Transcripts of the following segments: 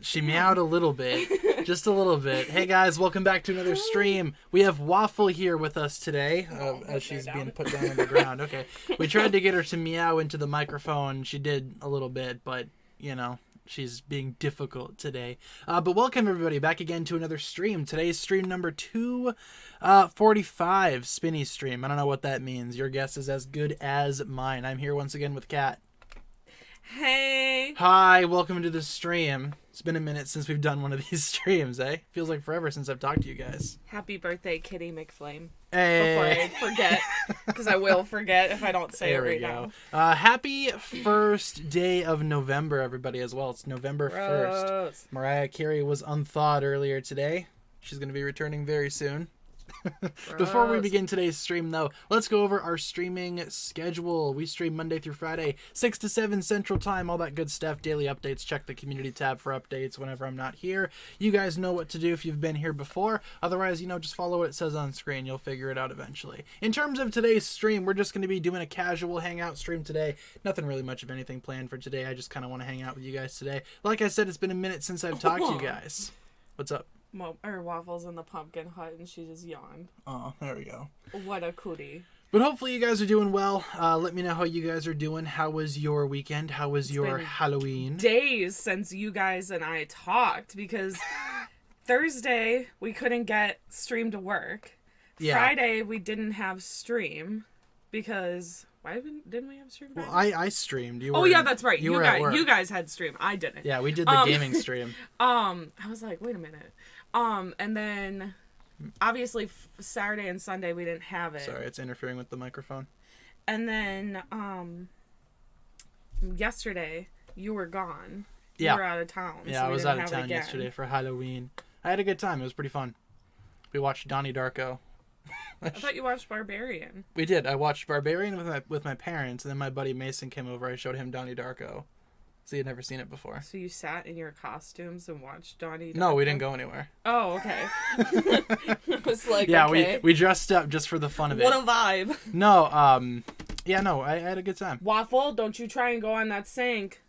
She meowed a little bit, just a little bit. Hey guys, welcome back to another stream. We have Waffle here with us today, as she's being put down on the ground. Okay, we tried to get her to meow into the microphone. She did a little bit, but you know, she's being difficult today. But welcome everybody back again to another stream. Today's stream number 245, Spinny stream. I don't know what that means. Your guess is as good as mine. I'm here once again with Kat. Hey. Hi, welcome to the stream. It's been a minute since we've done one of these streams, eh? Feels like forever since I've talked to you guys. Happy birthday, Kitty McFlame. Hey. Before I forget, because I will forget if I don't say There it we right go. now. Happy first day of November, everybody, as well. It's November 1st. Mariah Carey was unthawed earlier today. She's going to be returning very soon. Before we begin today's stream, though, let's go over our streaming schedule. We stream Monday through Friday, 6 to 7 Central Time, all that good stuff, daily updates. Check the community tab for updates whenever I'm not here. You guys know what to do if you've been here before. Otherwise, you know, just follow what it says on screen. You'll figure it out eventually. In terms of today's stream, we're just going to be doing a casual hangout stream today. Nothing really much of anything planned for today. I just kind of want to hang out with you guys today. Like I said, it's been a minute since I've talked to you guys. What's up? Waffles in the pumpkin hut, and she just yawned. Oh, there we go. What a cootie. But hopefully you guys are doing well. Let me know how you guys are doing. How was your weekend? How was your Halloween? Days since you guys and I talked, because Thursday we couldn't get stream to work. Yeah. Friday we didn't have stream because didn't we have stream? Well, I streamed. Yeah, that's right. You guys had stream. I didn't. Yeah, we did the gaming stream. I was like, wait a minute. And then obviously Saturday and Sunday we didn't have it. Sorry, it's interfering with the microphone. And then yesterday you were gone. Yeah. You were out of town. Yeah, so I was out of town yesterday for Halloween. I had a good time. It was pretty fun. We watched Donnie Darko. I thought you watched Barbarian. We did. I watched Barbarian with my parents, and then my buddy Mason came over. I showed him Donnie Darko. So he had never seen it before. So you sat in your costumes and watched Donnie Darko? No, we didn't go anywhere. Oh, okay. I was like, yeah, okay. we dressed up just for the fun of it. What a vibe. No, I had a good time. Waffle, don't you try and go on that sink.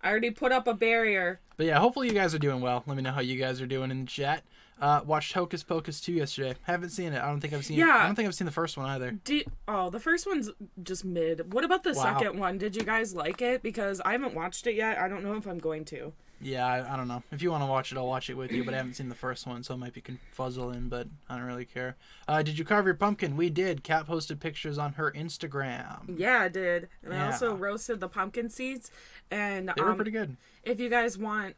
I already put up a barrier. But yeah, hopefully you guys are doing well. Let me know how you guys are doing in the chat. Watched Hocus Pocus 2 yesterday. Haven't seen it. I don't think I've seen the first one either. The first one's just mid. What about the second one? Did you guys like it? Because I haven't watched it yet. I don't know if I'm going to. Yeah, I don't know. If you want to watch it, I'll watch it with you, but I haven't seen the first one, so it might be confuzzling, but I don't really care. Did you carve your pumpkin? We did. Kat posted pictures on her Instagram. Yeah, I did. And I also roasted the pumpkin seeds. And they were pretty good. If you guys want,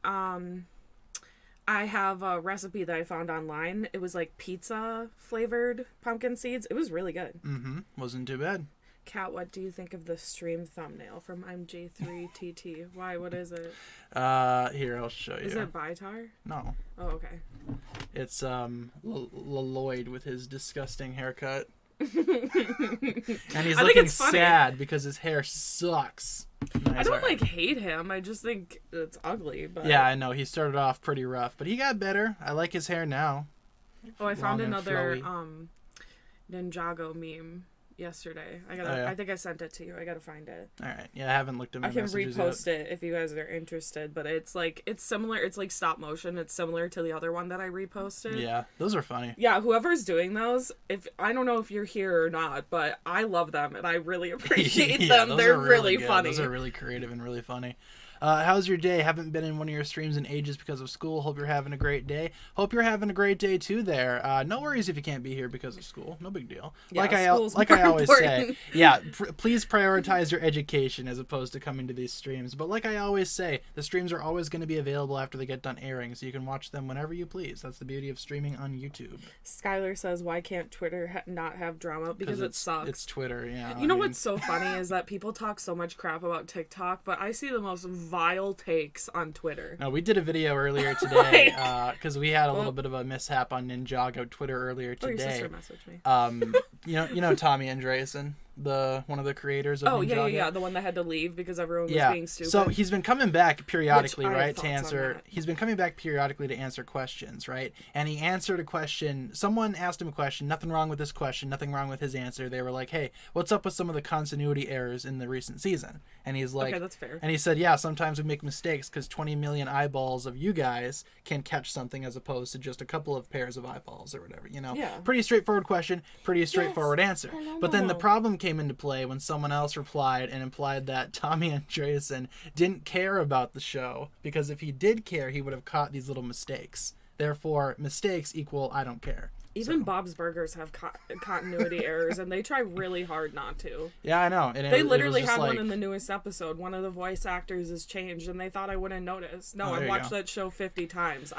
I have a recipe that I found online. It was like pizza flavored pumpkin seeds. It was really good. Mm-hmm. Wasn't too bad. Kat, what do you think of the stream thumbnail from MJ3TT? Why? What is it? Here, I'll show you. Is it Baitar? No. Oh, okay. It's Lloyd with his disgusting haircut. And he's looking sad because his hair sucks. I don't hate him. I just think it's ugly. But yeah, I know. He started off pretty rough, but he got better. I like his hair now. Oh, I found another Ninjago meme yesterday. I think I sent it to you. I gotta find it. All right. Yeah, I haven't looked at my messages I can repost it if you guys are interested. But it's similar. It's like stop motion. It's similar to the other one that I reposted. Yeah, those are funny. Yeah, whoever's doing those, I don't know if you're here or not, but I love them and I really appreciate them. They're really funny. Those are really creative and really funny. How's your day? Haven't been in one of your streams in ages because of school. Hope you're having a great day. Hope you're having a great day too there. No worries if you can't be here because of school. No big deal. Yeah, like I always say, yeah, please prioritize your education as opposed to coming to these streams. But like I always say, the streams are always going to be available after they get done airing, so you can watch them whenever you please. That's the beauty of streaming on YouTube. Skylar says, why can't Twitter not have drama? Because it sucks. It's Twitter, yeah. You know what's so funny is that people talk so much crap about TikTok, but I see the most vile takes on Twitter. No, we did a video earlier today because we had a little bit of a mishap on Ninjago Twitter earlier today. Your sister messaged me. You know Tommy Andreasen, one of the creators of Ninjago? Yeah, the one that had to leave because everyone was being stupid. So he's been coming back periodically, right, to answer. He's been coming back periodically to answer questions, right? And he answered a question. Someone asked him a question. Nothing wrong with this question. Nothing wrong with his answer. They were like, "Hey, what's up with some of the continuity errors in the recent season?" And he's like, "Okay, that's fair." And he said, "Yeah, sometimes we make mistakes because 20 million eyeballs of you guys can catch something as opposed to just a couple of pairs of eyeballs or whatever. You know, pretty straightforward question, pretty straightforward answer. But then the problem came into play when someone else replied and implied that Tommy Andreasen didn't care about the show because if he did care, he would have caught these little mistakes. Therefore, mistakes equal I don't care." Even Bob's Burgers have continuity errors, and they try really hard not to. Yeah, I know. They literally had one in the newest episode. One of the voice actors is changed, and they thought I wouldn't notice. No, I've watched that show 50 times.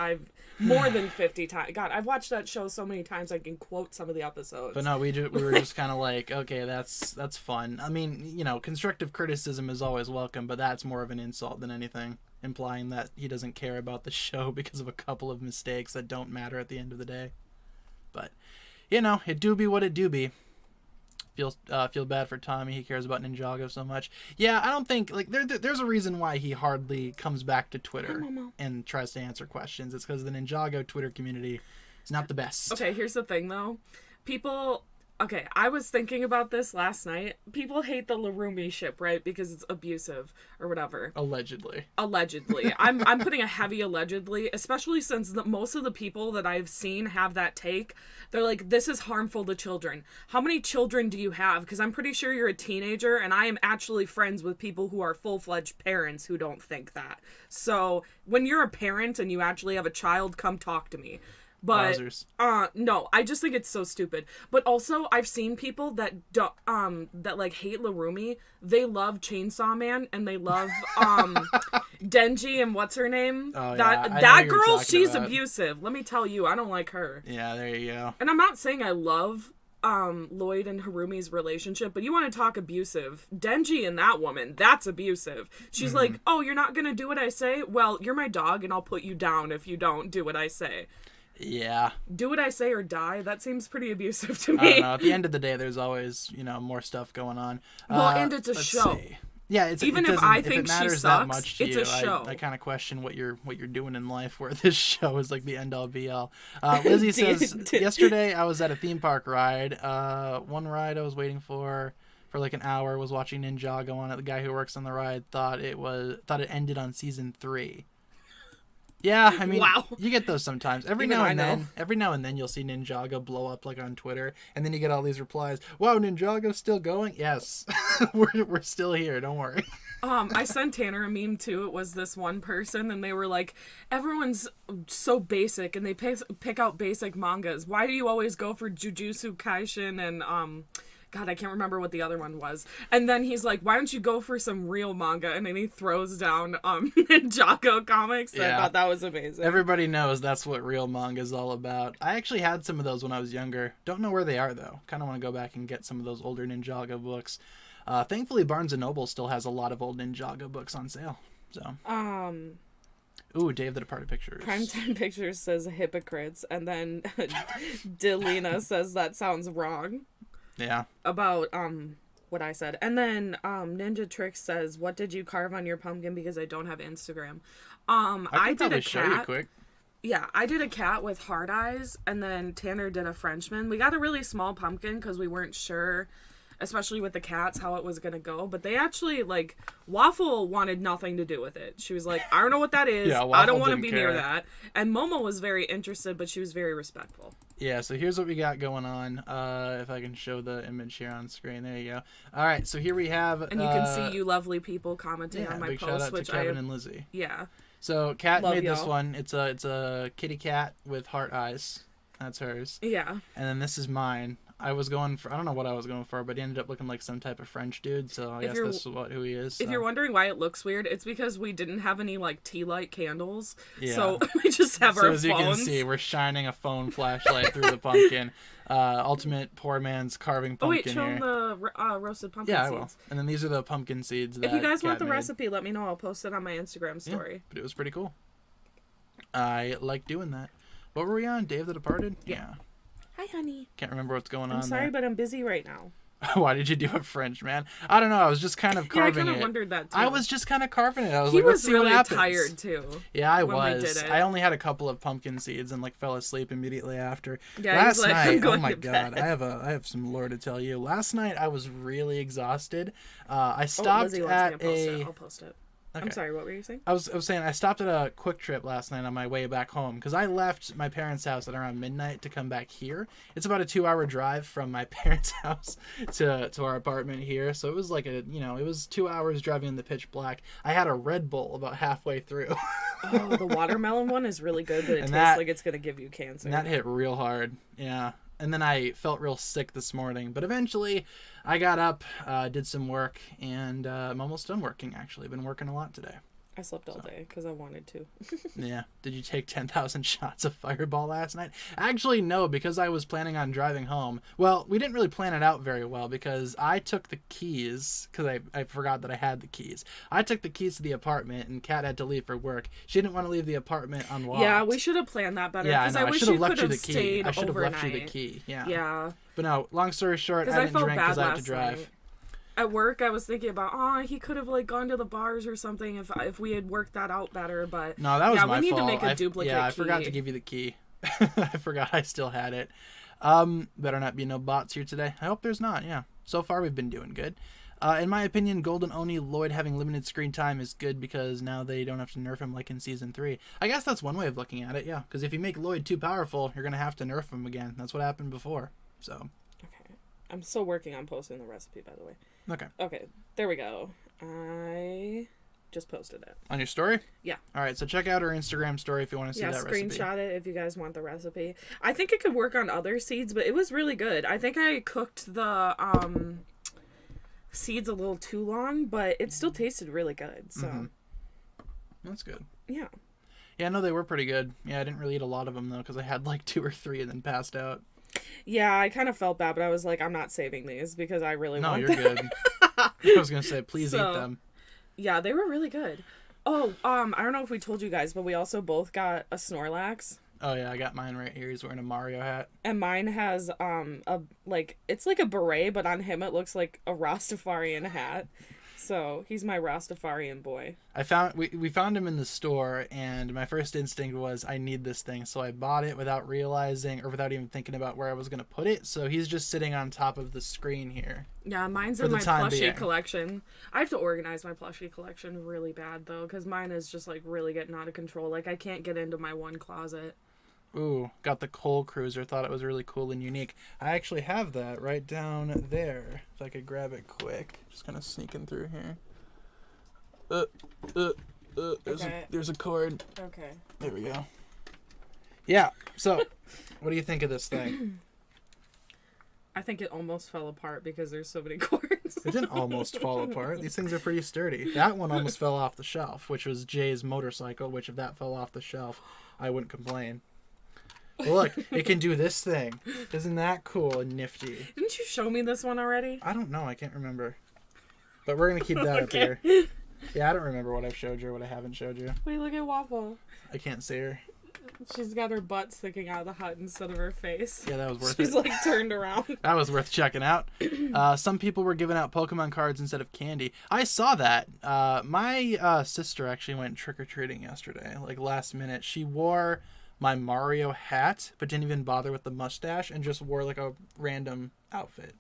More than 50 times. God, I've watched that show so many times I can quote some of the episodes. But no, we were just kind of like, okay, that's fun. I mean, constructive criticism is always welcome, but that's more of an insult than anything, implying that he doesn't care about the show because of a couple of mistakes that don't matter at the end of the day. But, it do be what it do be. Feel bad for Tommy. He cares about Ninjago so much. Yeah, I don't think, there's a reason why he hardly comes back to Twitter and tries to answer questions. It's because the Ninjago Twitter community is not the best. Okay, here's the thing, though. Okay, I was thinking about this last night. People hate the Larumi ship, right? Because it's abusive or whatever. Allegedly. I'm putting a heavy allegedly, especially since most of the people that I've seen have that take. They're like, this is harmful to children. How many children do you have? Because I'm pretty sure you're a teenager, and I am actually friends with people who are full-fledged parents who don't think that. So when you're a parent and you actually have a child, come talk to me. But no, I just think it's so stupid. But also, I've seen people that hate Larumi. They love Chainsaw Man and they love Denji and what's her name? Oh, that girl, she's abusive. Let me tell you, I don't like her. Yeah, there you go. And I'm not saying I love Lloyd and Harumi's relationship, but you want to talk abusive. Denji and that woman, that's abusive. She's like, "Oh, you're not gonna do what I say? Well, you're my dog and I'll put you down if you don't do what I say." Yeah. Do what I say or die? That seems pretty abusive to me. I don't know. At the end of the day, there's always, more stuff going on. Well, and it's a show. See. Yeah, even if I think she sucks, it's a show. I kind of question what you're doing in life, where this show is like the end all be all. Lizzie says, yesterday I was at a theme park ride. One ride I was waiting for like an hour, was watching Ninjago on it. The guy who works on the ride thought it ended on season 3. Yeah, I mean, wow. You get those sometimes. Every now and then you'll see Ninjago blow up like on Twitter, and then you get all these replies. Wow, Ninjago's still going? Yes, we're still here. Don't worry. I sent Tanner a meme too. It was this one person, and they were like, "Everyone's so basic, and they pick out basic mangas. Why do you always go for Jujutsu Kaisen and God, I can't remember what the other one was." And then he's like, "Why don't you go for some real manga?" And then he throws down Ninjago comics. Yeah. I thought that was amazing. Everybody knows that's what real manga is all about. I actually had some of those when I was younger. Don't know where they are, though. Kind of want to go back and get some of those older Ninjago books. Thankfully, Barnes & Noble still has a lot of old Ninjago books on sale. So. Ooh, Dave the Departed Pictures. Primetime Pictures says hypocrites, and then Delina says that sounds wrong. Yeah. About what I said. And then Ninja Tricks says, "What did you carve on your pumpkin because I don't have Instagram?" I did a cat. Show you quick. Yeah, I did a cat with hard eyes, and then Tanner did a Frenchman. We got a really small pumpkin because we weren't sure, especially with the cats, how it was going to go. But they actually, Waffle wanted nothing to do with it. She was like, "I don't know what that is. Yeah, I don't want to be near that." And Momo was very interested, but she was very respectful. Yeah, so here's what we got going on. If I can show the image here on screen. There you go. All right, so here we have... And you can see you lovely people commenting on my big post, shout out which to Kevin and Lizzie. Yeah. So Kat Love made y'all. this one. It's a kitty cat with heart eyes. That's hers. Yeah. And then this is mine. I was going for, I don't know what I was going for, but he ended up looking like some type of French dude, so I guess this is who he is. So. If you're wondering why it looks weird, it's because we didn't have any, like, tea light candles, yeah. so we just have our phones. So as you can see, we're shining a phone flashlight through the pumpkin. Ultimate poor man's carving pumpkin show here. them the roasted pumpkin seeds. Yeah, I will. And then these are the pumpkin seeds that if you guys want Kat the made. recipe, let me know. I'll post it on my Instagram story. Yeah, but it was pretty cool. I like doing that. What were we on? Day of the Departed? Yeah. Hi, honey. Can't remember what's going on. I'm sorry, there. but I'm busy right now. Why did you do a French, man? I don't know. I was just kind of carving it. Yeah, I kind of wondered that, too. I was just kind of carving it. I was he like, let's was see really what happens. tired, too. Yeah, I when was. We did it. I only had a couple of pumpkin seeds and, like, fell asleep immediately after. Yeah, Last like, night, oh my to God, bed. I have some lore to tell you. Last night, I was really exhausted. I stopped Lizzie wants me to at post it. I'll post it. Okay. I'm sorry, what were you saying? I was saying I stopped at a quick trip last night on my way back home because I left my parents' house at around midnight to come back here. It's about a 2-hour drive from my parents' house to our apartment here, so it was like it was 2 hours driving in the pitch black. I had a Red Bull about halfway through. Oh, the watermelon one is really good, but it tastes like it's gonna give you cancer. And that hit real hard, yeah. And then I felt real sick this morning, but eventually I got up, did some work, and I'm almost done working, actually. I've been working a lot today. I slept all day because I wanted to. Yeah. Did you take 10,000 shots of Fireball last night? Actually, no, because I was planning on driving home. Well, we didn't really plan it out very well because I took the keys, because I forgot that I had the keys. I took the keys to the apartment, and Kat had to leave for work. She didn't want to leave the apartment unlocked. Yeah, we should have planned that better. Yeah, I know. I wish should have left could you have the key. stayed I should have left you overnight. the key. Yeah. Yeah. But no, long story short, I didn't felt drink bad because I had to last drive. night. At work, I was thinking about, he could have, like, gone to the bars or something if we had worked that out better, but... No, that was my fault. we need to make a duplicate key. I forgot to give you the key. I forgot I still had it. Better not be no bots here today. I hope there's not, yeah. So far, we've been doing good. In my opinion, Golden Oni Lloyd having limited screen time is good because now they don't have to nerf him like in Season 3. I guess that's one way of looking at it, yeah. Because if you make Lloyd too powerful, you're going to have to nerf him again. That's what happened before, so... Okay. I'm still working on posting the recipe, by the way. Okay, there we go. I just posted it. On your story? Yeah. All right, so check out our Instagram story if you want to see that recipe. Yeah, screenshot it if you guys want the recipe. I think it could work on other seeds, but it was really good. I think I cooked the seeds a little too long, but it still tasted really good. So That's good. Yeah. Yeah, no, they were pretty good. Yeah, I didn't really eat a lot of them, though, because I had like 2 or 3 and then passed out. Yeah, I kind of felt bad, but I was like, I'm not saving these because I really want them. No, you're good. I was going to say, please eat them. Yeah, they were really good. Oh, I don't know if we told you guys, but we also both got a Snorlax. Oh, yeah, I got mine right here. He's wearing a Mario hat. And mine has, it's like a beret, but on him it looks like a Rastafarian hat. So he's my Rastafarian boy. We found him in the store, and my first instinct was I need this thing, so I bought it without realizing or without even thinking about where I was going to put it. So he's just sitting on top of the screen here. Yeah, mine's in my plushie collection. I have to organize my plushie collection really bad though, because mine is just like really getting out of control. Like I can't get into my one closet. Ooh, got the Coal Cruiser. Thought it was really cool and unique. I actually have that right down there. If I could grab it quick. Just kind of sneaking through here. There's a cord. Okay. There we go. Yeah, so, what do you think of this thing? I think it almost fell apart because there's so many cords. It didn't almost fall apart. These things are pretty sturdy. That one almost fell off the shelf, which was Jay's motorcycle, which if that fell off the shelf, I wouldn't complain. Well, look, it can do this thing. Isn't that cool and nifty? Didn't you show me this one already? I don't know. I can't remember. But we're going to keep that up here. Yeah, I don't remember what I've showed you or what I haven't showed you. Wait, look at Waffle. I can't see her. She's got her butt sticking out of the hut instead of her face. Yeah, that was worth it. She's like turned around. That was worth checking out. Some people were giving out Pokemon cards instead of candy. I saw that. My sister actually went trick-or-treating yesterday, like last minute. She wore my Mario hat, but didn't even bother with the mustache and just wore like a random outfit.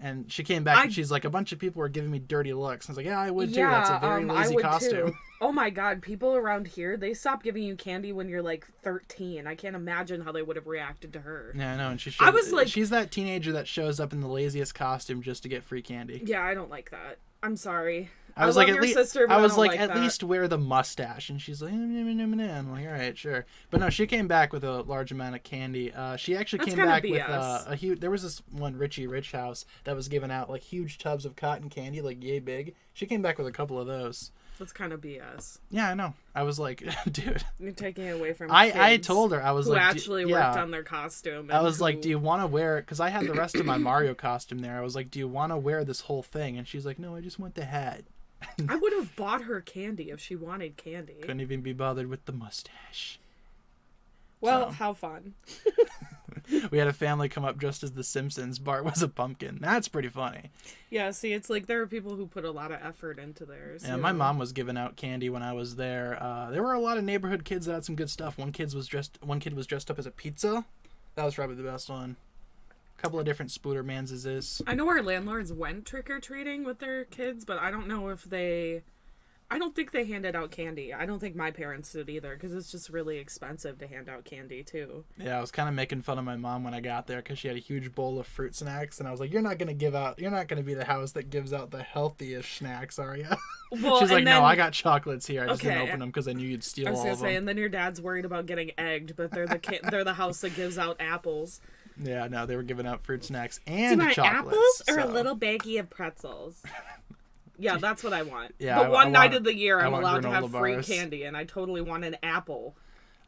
And she came back and she's like, a bunch of people were giving me dirty looks. I was like, yeah, I would too. That's a very lazy costume. Too. Oh my God, people around here, they stop giving you candy when you're like 13. I can't imagine how they would have reacted to her. Yeah, I know. And she's that teenager that shows up in the laziest costume just to get free candy. Yeah, I don't like that. I'm sorry. I was like, at least wear the mustache. And she's like, I'm like, all right, sure. But no, she came back with a large amount of candy. She actually came back with a huge. There was this one Richie Rich house that was giving out like huge tubs of cotton candy, like yay big. She came back with a couple of those. That's kind of BS. Yeah, I know. I was like, dude, you're taking it away from. I told her, I was who like, actually worked on their costume. I was like, do you want to wear it? Because I had the rest of my Mario costume there. I was like, do you want to wear this whole thing? And she's like, no, I just want the hat. I would have bought her candy if she wanted candy. Couldn't even be bothered with the mustache. Well, how fun. We had a family come up dressed as the Simpsons. Bart was a pumpkin. That's pretty funny. Yeah, see, it's like there are people who put a lot of effort into theirs. Yeah, my mom was giving out candy when I was there. There were a lot of neighborhood kids that had some good stuff. One kid was dressed up as a pizza. That was probably the best one. A couple of different Spoodermanses. I know our landlords went trick-or-treating with their kids, but I don't know if they... I don't think they handed out candy. I don't think my parents did either, because it's just really expensive to hand out candy, too. Yeah, I was kind of making fun of my mom when I got there, because she had a huge bowl of fruit snacks, and I was like, you're not going to be the house that gives out the healthiest snacks, are you? Well, she's like, no, I got chocolates here. I just didn't open them because I knew you'd steal all of them. I was going to say, and then your dad's worried about getting egged, but they're the house that gives out apples. Yeah, no, they were giving out fruit snacks and chocolates. Apples or a little baggie of pretzels? Yeah, that's what I want. Yeah, the one night of the year I'm allowed to have free candy, and I totally want an apple.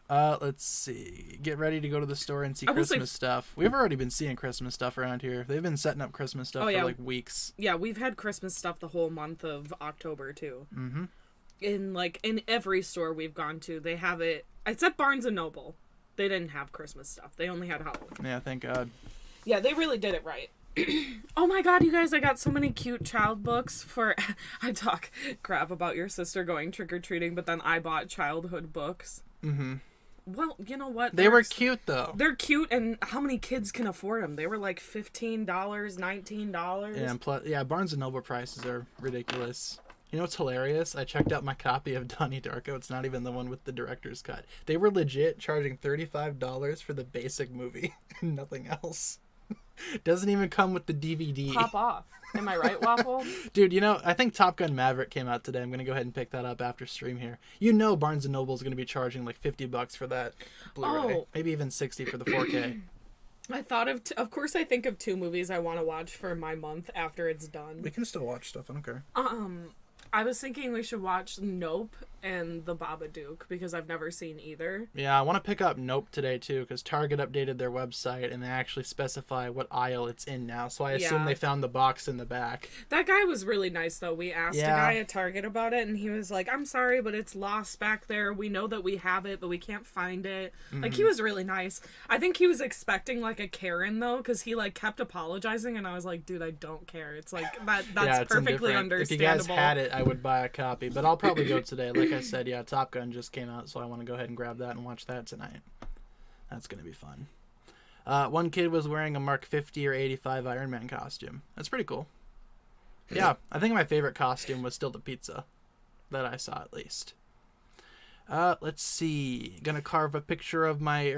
Let's see. Get ready to go to the store and see Christmas stuff. We've already been seeing Christmas stuff around here. They've been setting up Christmas stuff for like weeks. Yeah, we've had Christmas stuff the whole month of October too. Mm-hmm. In every store we've gone to, they have it. Except Barnes and Noble, they didn't have Christmas stuff. They only had Halloween. Yeah, thank God. Yeah, they really did it right. Oh my God, you guys, I got so many cute child books for... I talk crap about your sister going trick-or-treating, but then I bought childhood books. Mm-hmm. Well, you know what? They were cute, though. They're cute, and how many kids can afford them? They were like $15, $19. Yeah, and plus, Barnes & Noble prices are ridiculous. You know what's hilarious? I checked out my copy of Donnie Darko. It's not even the one with the director's cut. They were legit charging $35 for the basic movie and nothing else. Doesn't even come with the DVD. Pop off. Am I right, Waffle? Dude, you know, I think Top Gun Maverick came out today. I'm going to go ahead and pick that up after stream here. You know Barnes & Noble is going to be charging like $50 for that Blu-ray. Oh. Maybe even $60 for the 4K. I thought of course I think of two movies I want to watch for my month after it's done. We can still watch stuff, I don't care. I was thinking we should watch Nope and The Babadook because I've never seen either. Yeah, I want to pick up Nope today too because Target updated their website and they actually specify what aisle it's in now. So I assume they found the box in the back. That guy was really nice though. We asked a guy at Target about it and he was like, I'm sorry, but it's lost back there. We know that we have it, but we can't find it. Mm-hmm. Like, he was really nice. I think he was expecting like a Karen though because he like kept apologizing and I was like, dude, I don't care. It's like, that's perfectly understandable. If you guys had it, I would buy a copy, but I'll probably go today. Like I said, Top Gun just came out, so I want to go ahead and grab that and watch that tonight. That's going to be fun. One kid was wearing a Mark 50 or 85 Iron Man costume. That's pretty cool. Yeah, I think my favorite costume was still the pizza that I saw, at least. Let's see. Gonna carve a picture of my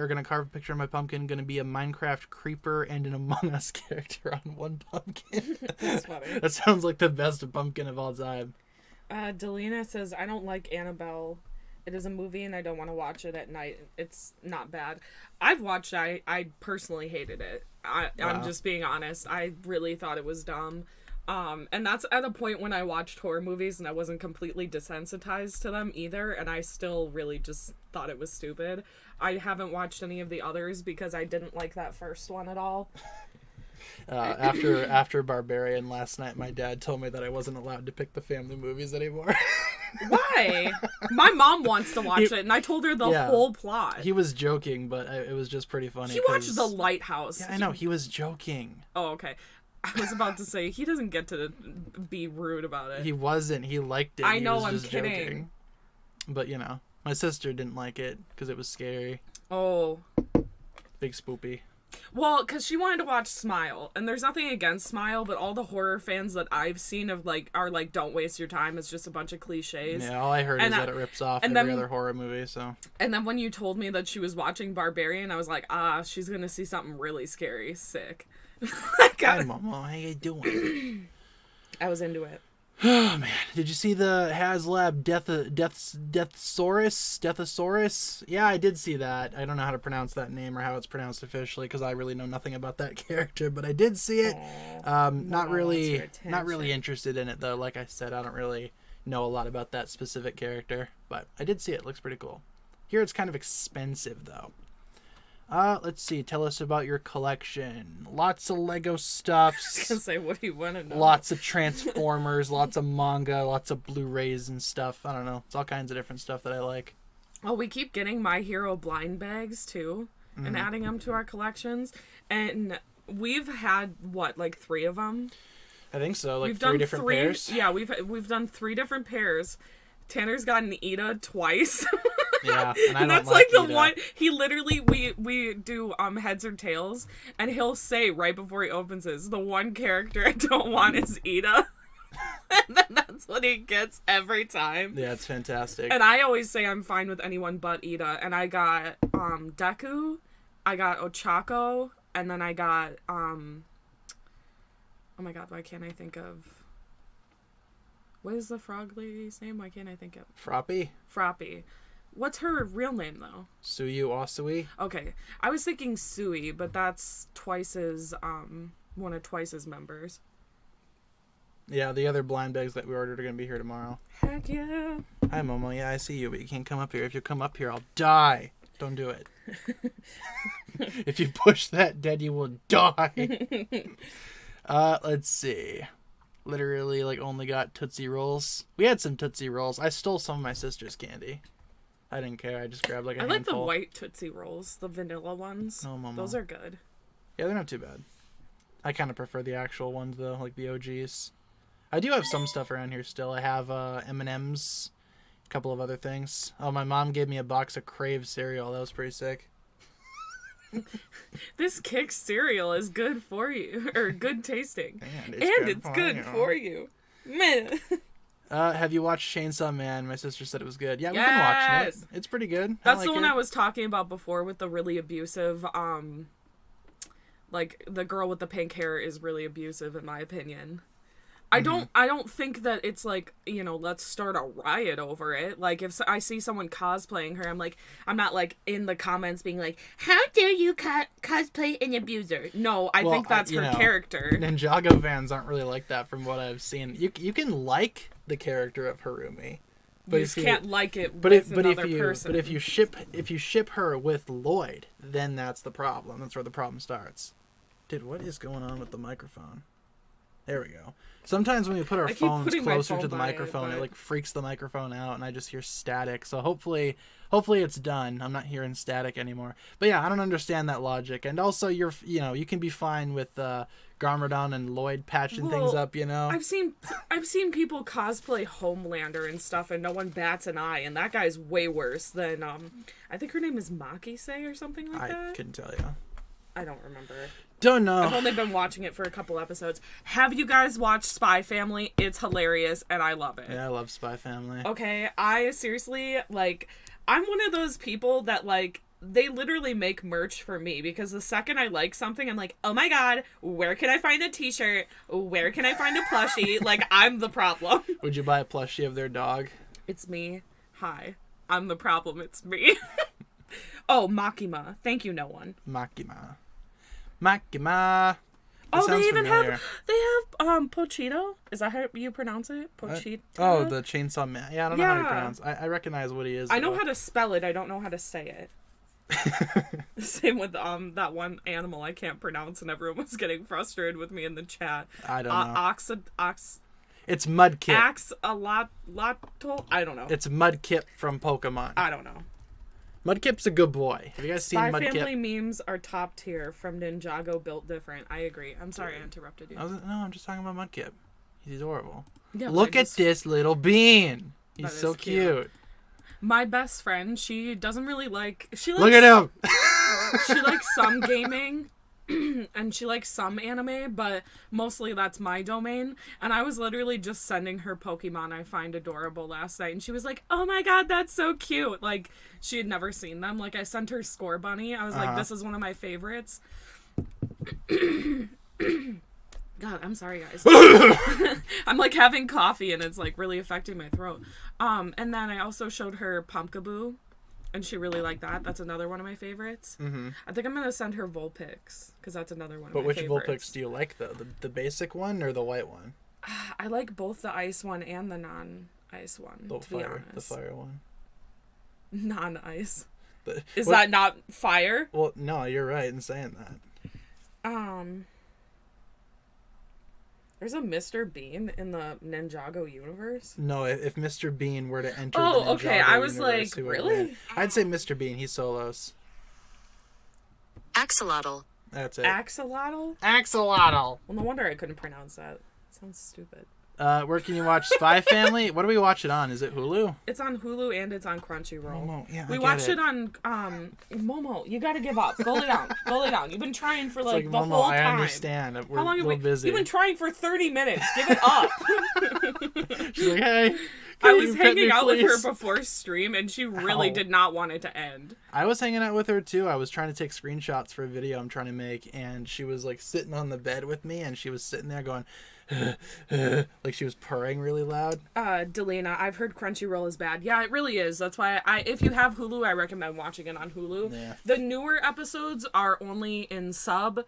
pumpkin. Gonna be a Minecraft creeper and an Among Us character on one pumpkin. That's funny. That sounds like the best pumpkin of all time. Delina says, I don't like Annabelle. It is a movie and I don't want to watch it at night. It's not bad. I've watched it. I personally hated it. I'm just being honest. I really thought it was dumb. And that's at a point when I watched horror movies and I wasn't completely desensitized to them either. And I still really just thought it was stupid. I haven't watched any of the others because I didn't like that first one at all. After Barbarian last night, my dad told me that I wasn't allowed to pick the family movies anymore. Why? My mom wants to watch it, and I told her the whole plot. He was joking, but it was just pretty funny. He watched The Lighthouse. Yeah, I know. He was joking. Oh, okay. I was about to say, he doesn't get to be rude about it. He wasn't. He liked it. I know, I'm kidding. Joking. But, my sister didn't like it because it was scary. Oh. Big spoopy. Well, because she wanted to watch Smile, and there's nothing against Smile, but all the horror fans that I've seen are like, don't waste your time. It's just a bunch of cliches. Yeah, all I heard is that it rips off every other horror movie. So. And then when you told me that she was watching Barbarian, I was like, she's gonna see something really scary. Sick. Hi, Mama. How you doing? I was into it. Oh man, did you see the HasLab Deathosaurus? Yeah, I did see that. I don't know how to pronounce that name or how it's pronounced officially because I really know nothing about that character, but I did see it. Not really interested in it though. Like I said, I don't really know a lot about that specific character, but I did see it. It looks pretty cool. Here it's kind of expensive though. Let's see. Tell us about your collection. Lots of Lego stuffs. I was gonna say, what do you want to know? Lots of Transformers, lots of manga, lots of Blu-rays and stuff. I don't know. It's all kinds of different stuff that I like. Oh, we keep getting My Hero blind bags too, and adding them to our collections. And we've had like 3 of them. I think so. Like 3 different pairs. Yeah, we've done 3 different pairs. Tanner's gotten Ida twice. Yeah, and that's like the Ida. One he literally we do heads or tails, and he'll say right before he opens his, the one character I don't want is Ida. And then that's what he gets every time. Yeah, it's fantastic. And I always say I'm fine with anyone but Ida. And I got Deku, I got Ochako, and then I got oh my god, why can't I think of what is the frog lady's name? Why can't I think of Froppy? Froppy. What's her real name, though? Suyu Osui. Okay. I was thinking Sui, but that's Twice's, one of Twice's members. Yeah, the other blind bags that we ordered are going to be here tomorrow. Heck yeah. Hi, Momo. Yeah, I see you, but you can't come up here. If you come up here, I'll die. Don't do it. If you push that dead, you will die. Let's see. Literally, like, only got Tootsie Rolls. We had some Tootsie Rolls. I stole some of my sister's candy. I didn't care. I just grabbed like a handful. I like the white Tootsie Rolls, the vanilla ones. Oh, Momo. Those are good. Yeah, they're not too bad. I kind of prefer the actual ones though, like the OGs. I do have some stuff around here still. I have M&Ms, a couple of other things. Oh, my mom gave me a box of Crave cereal. That was pretty sick. This Kix cereal is good for you, or good tasting, and it's good for you. Man. Have you watched Chainsaw Man? My sister said it was good. Yeah, we've been watching it. It's pretty good. That's the one I was talking about before with the really abusive, like the girl with the pink hair is really abusive in my opinion. I don't think that it's like, you know, let's start a riot over it. Like if I see someone cosplaying her, I'm not like in the comments being like, how dare you cosplay an abuser? No, I think that's her character. Ninjago fans aren't really like that from what I've seen. You can like the character of Harumi, but you just can't like it with another person. But if you ship her with Lloyd, then that's the problem. That's where the problem starts. Dude, what is going on with the microphone? There we go. Sometimes when we put our phones closer to the microphone, it like freaks the microphone out, and I just hear static. So hopefully it's done. I'm not hearing static anymore. But yeah, I don't understand that logic. And also, you can be fine with Garmadon and Lloyd patching things up. You know, I've seen people cosplay Homelander and stuff, and no one bats an eye. And that guy's way worse than I think her name is Maki-se or something like that. I couldn't tell you. I don't remember. Don't know. I've only been watching it for a couple episodes. Have you guys watched Spy Family? It's hilarious, and I love it. Yeah, I love Spy Family. Okay, I seriously, like, I'm one of those people that, like, they literally make merch for me, because the second I like something, I'm like, oh my god, where can I find a t-shirt? Where can I find a plushie? Like, I'm the problem. Would you buy a plushie of their dog? It's me. Hi. I'm the problem. It's me. Oh, Makima. Thank you, no one. Makima. Oh, they even have Pochito. Is that how you pronounce it? Pochito. Oh, the Chainsaw Man. Yeah, I don't know how you pronounce. I recognize what he is. I know how to spell it. I don't know how to say it. Same with that one animal I can't pronounce, and everyone was getting frustrated with me in the chat. I don't know. It's Mudkip. Axolotl. I don't know. It's Mudkip from Pokemon. I don't know. Mudkip's a good boy. Have you guys seen Mudkip? Spy Family memes are top tier from Ninjago built different. I agree. I'm sorry I interrupted you. No, I'm just talking about Mudkip. He's adorable. Yeah, look at this little bean. He's so cute. My best friend, she doesn't really like... Look at him! She likes some gaming, and she likes some anime, but mostly that's my domain. And I was literally just sending her Pokemon I find adorable last night, and she was like, "Oh my god, that's so cute!" Like she had never seen them. Like I sent her Score Bunny. I was like, "This is one of my favorites." God, I'm sorry, guys. I'm like having coffee, and it's like really affecting my throat. And then I also showed her Pumpkaboo. And she really liked that. That's another one of my favorites. Mm-hmm. I think I'm going to send her Vulpix, because that's another one of my favorites. But which Vulpix do you like, though? The basic one or the white one? I like both the ice one and the non-ice one, to be honest. The fire one. Non-ice. Is that not fire? Well, no, you're right in saying that. There's a Mr. Bean in the Ninjago universe? No, if Mr. Bean were to enter the Ninjago okay. I was universe, like, really? I'd say Mr. Bean. He's Solos. Axolotl. That's it. Axolotl? Axolotl. Well, no wonder I couldn't pronounce that. Sounds stupid. Where can you watch Spy Family? What do we watch it on? Is it Hulu? It's on Hulu and it's on Crunchyroll. Momo. Yeah, we watched it on Momo. You gotta give up. Go lay down. Go lay down. You've been trying for like the Momo, whole time. I understand. We're How long have we? busy. You've been trying for 30 minutes. Give it up. She's like, hey. I was hanging out with her before stream, and she really did not want it to end. I was hanging out with her too. I was trying to take screenshots for a video I'm trying to make, and she was like sitting on the bed with me, and she was sitting there going. Like she was purring really loud. Delena, I've heard Crunchyroll is bad. Yeah, it really is. That's why if you have Hulu, I recommend watching it on Hulu. Yeah. The newer episodes are only in sub.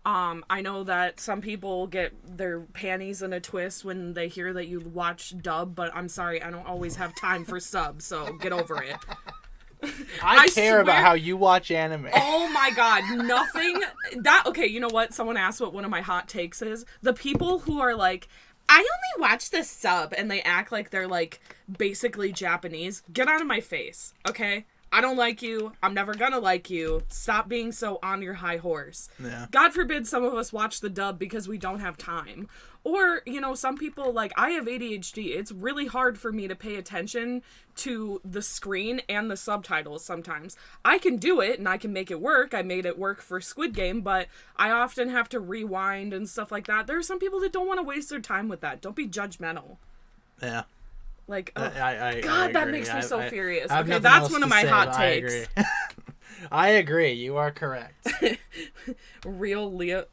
I know that some people get their panties in a twist when they hear that you watch dub, but I'm sorry, I don't always have time for sub, so get over it. I care about how you watch anime. Oh my god, nothing. Okay, you know what? Someone asked what one of my hot takes is. The people who are like, I only watch the sub, and they act like they're like basically Japanese. Get out of my face, okay? I don't like you. I'm never gonna like you. Stop being so on your high horse. Yeah. God forbid some of us watch the dub because we don't have time. Or, you know, some people, like, I have ADHD. It's really hard for me to pay attention to the screen and the subtitles sometimes. I can do it, and I can make it work. I made it work for Squid Game, but I often have to rewind and stuff like that. There are some people that don't want to waste their time with that. Don't be judgmental. Yeah. Like, I God, that makes me so furious. Okay, that's one of my hot takes. I agree. I agree. You are correct. Real Leo,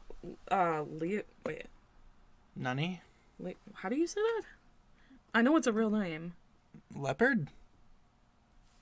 wait. Nani? How do you say that? I know it's a real name. Leopard?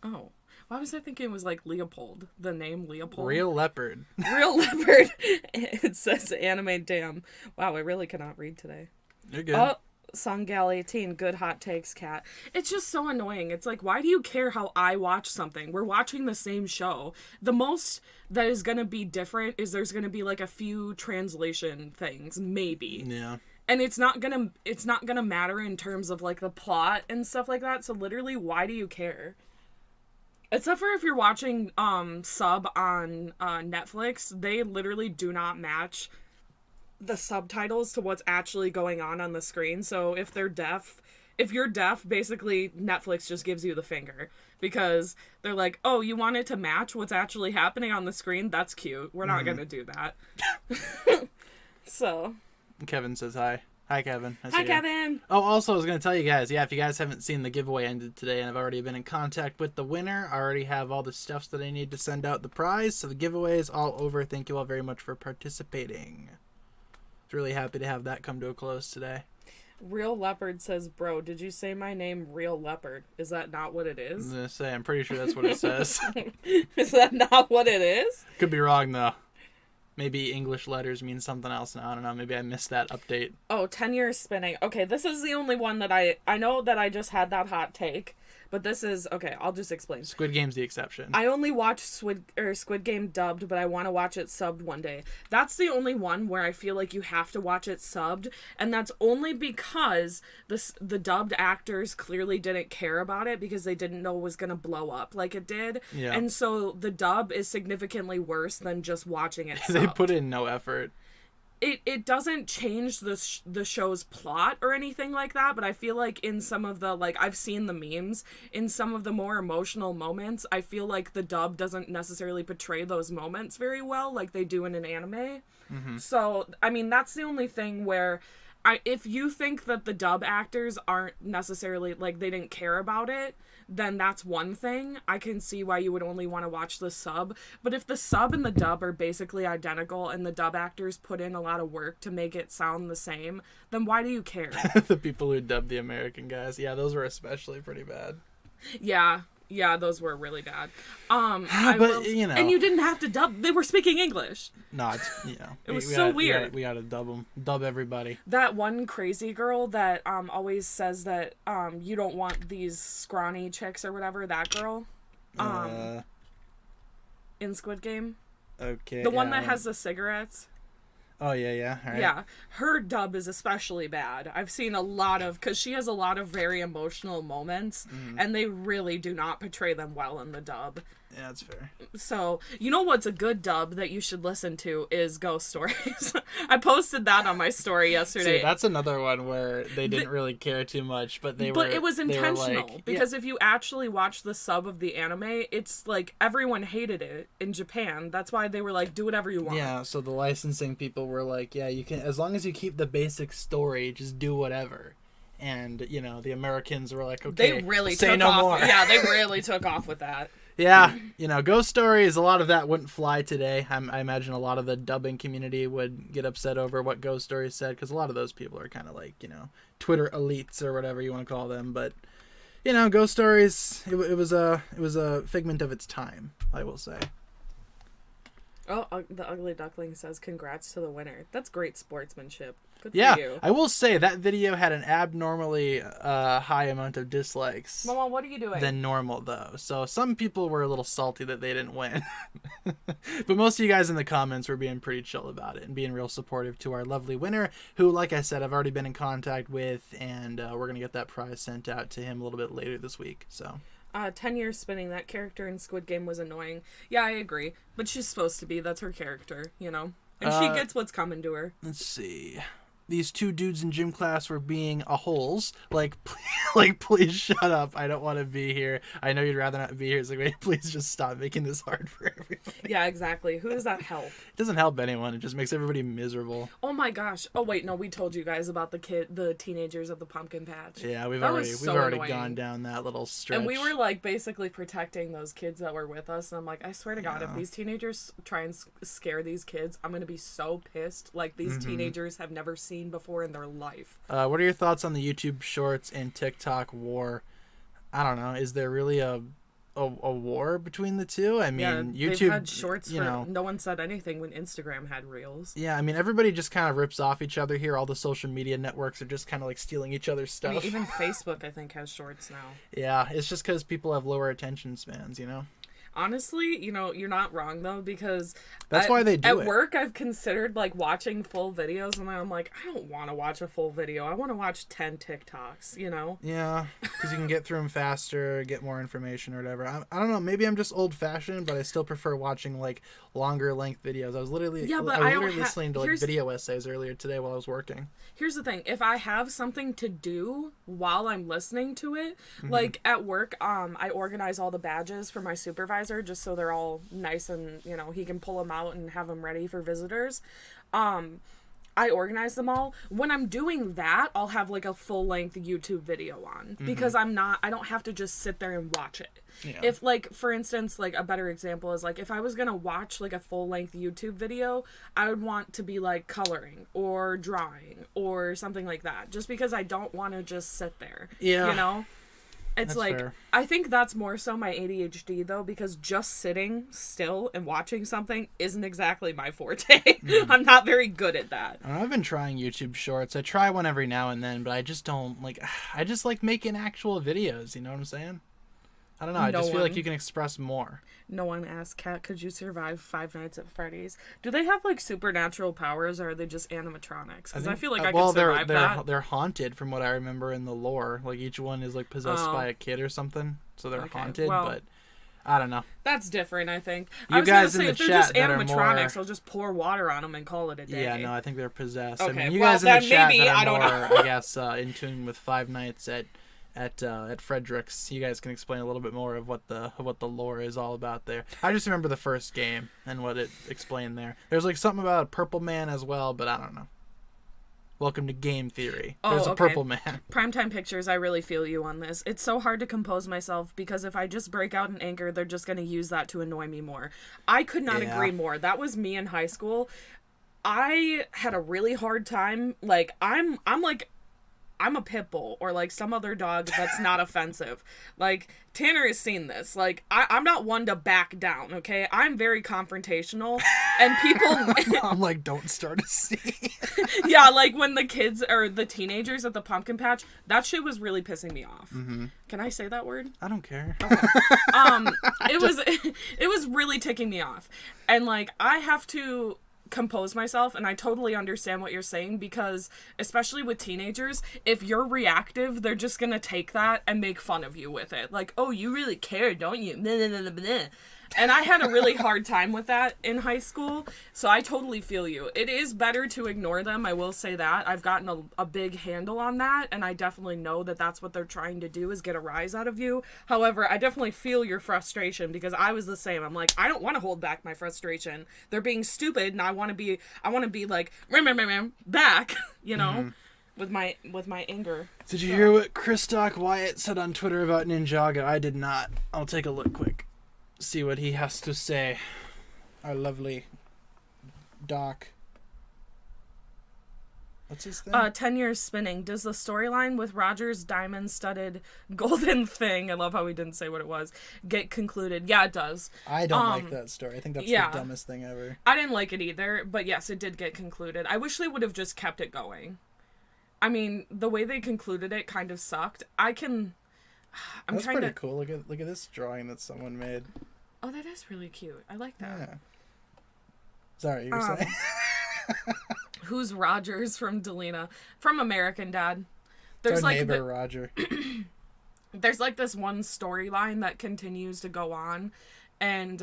Oh. Why was I thinking it was like Leopold? The name Leopold? Real Leopard. Real Leopard. It says anime damn. Wow, I really cannot read today. You're good. Oh, Songgal 18. Good hot takes, Cat. It's just so annoying. It's like, why do you care how I watch something? We're watching the same show. The most that is going to be different is there's going to be like a few translation things, maybe. Yeah. And it's not gonna matter in terms of like the plot and stuff like that. So literally, why do you care? Except for if you're watching sub on Netflix, they literally do not match the subtitles to what's actually going on the screen. So if you're deaf, basically Netflix just gives you the finger because they're like, oh, you want it to match what's actually happening on the screen? That's cute. We're not gonna do that. So. Kevin says hi. Hi, Kevin. Hi, Kevin. Oh, also, I was going to tell you guys, if you guys haven't seen the giveaway ended today and I've already been in contact with the winner, I already have all the stuffs that I need to send out the prize, so the giveaway is all over. Thank you all very much for participating. I was really happy to have that come to a close today. Real Leopard says, bro, did you say my name, Real Leopard? Is that not what it is? I was going to say, I'm pretty sure that's what it says. Is that not what it is? Could be wrong, though. Maybe English letters mean something else now. I don't know. Maybe I missed that update. Oh, 10 years spinning. Okay, this is the only one that I know that I just had that hot take. But this is... Okay, I'll just explain. Squid Game's the exception. I only watched Squid Game dubbed, but I want to watch it subbed one day. That's the only one where I feel like you have to watch it subbed. And that's only because the dubbed actors clearly didn't care about it because they didn't know it was going to blow up like it did. Yeah. And so the dub is significantly worse than just watching it subbed. They put in no effort. it doesn't change the show's plot or anything like that, but I feel like in some of the, like, I've seen the memes, in some of the more emotional moments, I feel like the dub doesn't necessarily portray those moments very well like they do in an anime. Mm-hmm. So, I mean, that's the only thing where if you think that the dub actors aren't necessarily, like, they didn't care about it, then that's one thing. I can see why you would only want to watch the sub. But if the sub and the dub are basically identical and the dub actors put in a lot of work to make it sound the same, then why do you care? The people who dubbed the American guys. Yeah, those were especially pretty bad. Yeah, those were really bad. You know. And you didn't have to dub. They were speaking English. No, it's, you know. It was so weird. We gotta dub them. Dub everybody. That one crazy girl that always says that you don't want these scrawny chicks or whatever, that girl. In Squid Game. Okay. The one that has the cigarettes. Oh, yeah. All right. Yeah, her dub is especially bad. I've seen a lot of, because she has a lot of very emotional moments, and they really do not portray them well in the dub. Yeah, that's fair. So, you know what's a good dub that you should listen to is Ghost Stories. I posted that on my story yesterday. See, that's another one where they didn't really care too much, but it was intentional, like, because if you actually watch the sub of the anime, it's like everyone hated it in Japan. That's why they were like, do whatever you want. Yeah, so the licensing people were like, yeah, you can, as long as you keep the basic story, just do whatever. And, you know, the Americans were like, okay, they really say took no off. more. Yeah, they really took off with that. Yeah, you know, Ghost Stories, a lot of that wouldn't fly today. I imagine a lot of the dubbing community would get upset over what Ghost Stories said, because a lot of those people are kind of like, you know, Twitter elites or whatever you want to call them. But, you know, Ghost Stories, it was a figment of its time, I will say. Oh, the Ugly Duckling says, congrats to the winner. That's great sportsmanship. Good for you. I will say that video had an abnormally high amount of dislikes. Mama, what are you doing? Than normal, though. So some people were a little salty that they didn't win. But most of you guys in the comments were being pretty chill about it and being real supportive to our lovely winner, who, like I said, I've already been in contact with, and we're going to get that prize sent out to him a little bit later this week. So 10 years spinning, that character in Squid Game was annoying. Yeah, I agree. But she's supposed to be. That's her character, you know? And she gets what's coming to her. Let's see. These two dudes in gym class were being a holes. Like, please shut up. I don't want to be here. I know you'd rather not be here. It's like, wait, please just stop making this hard for everybody. Yeah, exactly. Who does that help? It doesn't help anyone. It just makes everybody miserable. Oh my gosh. Oh wait, no, we told you guys about the teenagers of the pumpkin patch. Yeah, we've already gone down that little stretch. And we were like basically protecting those kids that were with us. And I'm like, I swear to God, if these teenagers try and scare these kids, I'm gonna be so pissed. Like, these teenagers have never seen before in their life. What are your thoughts on the YouTube Shorts and TikTok war? I don't know. Is there really a war between the two? I mean, YouTube, they've had Shorts no one said anything when Instagram had Reels. Yeah, I mean, everybody just kind of rips off each other here. All the social media networks are just kind of like stealing each other's stuff. I mean, even Facebook, I think, has Shorts now. Yeah, it's just because people have lower attention spans, you know? Honestly, you know, you're not wrong, though, because that's why they do it. At work, I've considered, like, watching full videos, and then I'm like, I don't want to watch a full video. I want to watch 10 TikToks, you know? Yeah, because you can get through them faster, get more information or whatever. I don't know. Maybe I'm just old-fashioned, but I still prefer watching, like, longer-length videos. I was literally listening to, like, video essays earlier today while I was working. Here's the thing. If I have something to do while I'm listening to it, like, at work, I organize all the badges for my supervisor, just so they're all nice and, you know, he can pull them out and have them ready for visitors. I organize them all. When I'm doing that, I'll have like a full-length YouTube video on, because I don't have to just sit there and watch it. Yeah. If, like, for instance, like, a better example is, like, if I was gonna watch, like, a full-length YouTube video, I would want to be, like, coloring or drawing or something like that, just because I don't want to just sit there. Yeah. You know? It's that's like, fair. I think that's more so my ADHD, though, because just sitting still and watching something isn't exactly my forte. I'm not very good at that. I've been trying YouTube Shorts. I try one every now and then, but I just don't, like, I just like making actual videos, you know what I'm saying? I don't know. I just feel like you can express more. No one asked, Kat, could you survive 5 Nights at Freddy's? Do they have, like, supernatural powers, or are they just animatronics? Because I feel like I could survive that. They're haunted, from what I remember in the lore. Like, each one is, like, possessed by a kid or something. So they're haunted, but I don't know. That's different, I think. You I was guys gonna say, in if the they're just chat that are animatronics, more... I'll just pour water on them and call it a day. Yeah, no, I think they're possessed. Okay, I mean, you well, guys in the then chat maybe, that are I don't more, know. I guess, in tune with Five Nights at Frederick's, you guys can explain a little bit more of what the lore is all about there. I just remember the first game and what it explained there. There's like something about a purple man as well, but I don't know. Welcome to Game Theory. There's a purple man. Primetime Pictures, I really feel you on this. It's so hard to compose myself because if I just break out in anger, they're just going to use that to annoy me more. I could not agree more. That was me in high school. I had a really hard time. Like, I'm a pit bull or like some other dog that's not offensive. Like, Tanner has seen this. Like, I'm not one to back down, okay? I'm very confrontational, and people... I'm like, don't start a scene. Yeah, like when the kids or the teenagers at the pumpkin patch, that shit was really pissing me off. Mm-hmm. Can I say that word? I don't care. Okay. It was really ticking me off. And like, I have to compose myself, and I totally understand what you're saying, because especially with teenagers, if you're reactive, they're just gonna take that and make fun of you with it. Like, oh, you really care, don't you? And I had a really hard time with that in high school, so I totally feel you. It is better to ignore them, I will say that. I've gotten a big handle on that, and I definitely know that that's what they're trying to do, is get a rise out of you. However, I definitely feel your frustration, because I was the same. I'm like, I don't want to hold back my frustration. They're being stupid, and I want to be like, back, you know? Mm-hmm. with my anger. Did you hear what Christock Wyatt said on Twitter about Ninjago? I did not. I'll take a look quick. See what he has to say. Our lovely Doc. What's his thing? 10 years spinning. Does the storyline with Roger's diamond-studded golden thing, I love how he didn't say what it was, get concluded? Yeah, it does. I don't like that story. I think that's the dumbest thing ever. I didn't like it either, but yes, it did get concluded. I wish they would have just kept it going. I mean, the way they concluded it kind of sucked. That's pretty cool. Look at this drawing that someone made. Oh, that is really cute. I like that. Yeah. Sorry, you were saying? Who's Rogers from Delina? From American Dad. There's our neighbor, Roger. There's like this one storyline that continues to go on, and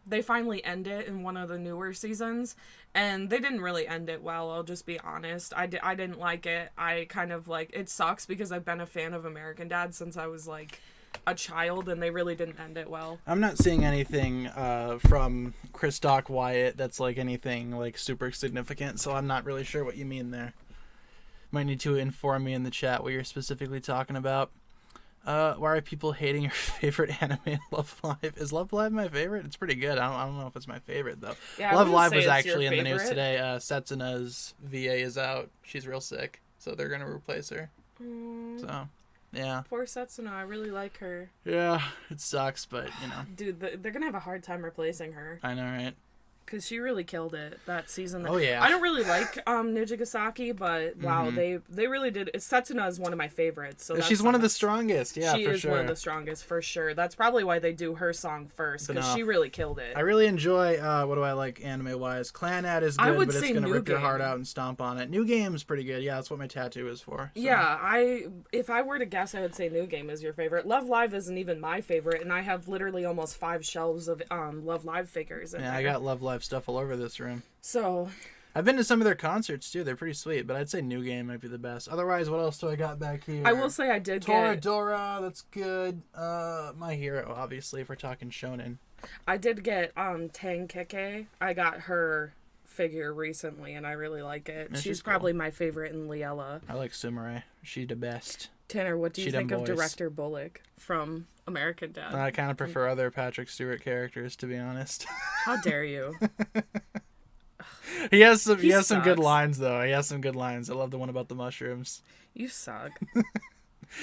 they finally end it in one of the newer seasons, and they didn't really end it well, I'll just be honest. I didn't like it. I kind of like, it sucks because I've been a fan of American Dad since I was like a child, and they really didn't end it well. I'm not seeing anything from Christock Wyatt that's like anything like super significant, so I'm not really sure what you mean there. Might need to inform me in the chat what you're specifically talking about. Why are people hating your favorite anime, Love Live? Is Love Live my favorite? It's pretty good. I don't know if it's my favorite though. Yeah, Love Live was actually in the news today. Setsuna's VA is out. She's real sick, so they're gonna replace her. So yeah. Poor Setsuna, I really like her. Yeah, it sucks, but you know. Dude, they're gonna have a hard time replacing her. I know, right? Because she really killed it that season. Oh yeah. I don't really like Nijigasaki, but wow, they really did. Setsuna is one of my favorites. So she's one of the strongest. Yeah, she is one of the strongest for sure. That's probably why they do her song first, because she really killed it. I really enjoy. What do I like anime wise? Clan Ad is good, but it's gonna rip your heart out and stomp on it. New Game's pretty good. Yeah, that's what my tattoo is for. So. Yeah, if I were to guess, I would say New Game is your favorite. Love Live isn't even my favorite, and I have literally almost 5 shelves of Love Live figures. Yeah, I got Love Live stuff all over this room. So I've been to some of their concerts too. They're pretty sweet, but I'd say New Game might be the best. Otherwise, what else do I got back here? I will say I did get Toradora, that's good. My Hero, obviously, if we're talking shonen. I did get Tangkeke. I got her figure recently, and I really like it. Yeah, she's probably my favorite in Liella. I like Sumire. She's the best. Tanner, what do you think of Director Bullock from American Dad? I kind of prefer other Patrick Stewart characters, to be honest. How dare you? He has some good lines though. He has some good lines. I love the one about the mushrooms. You suck.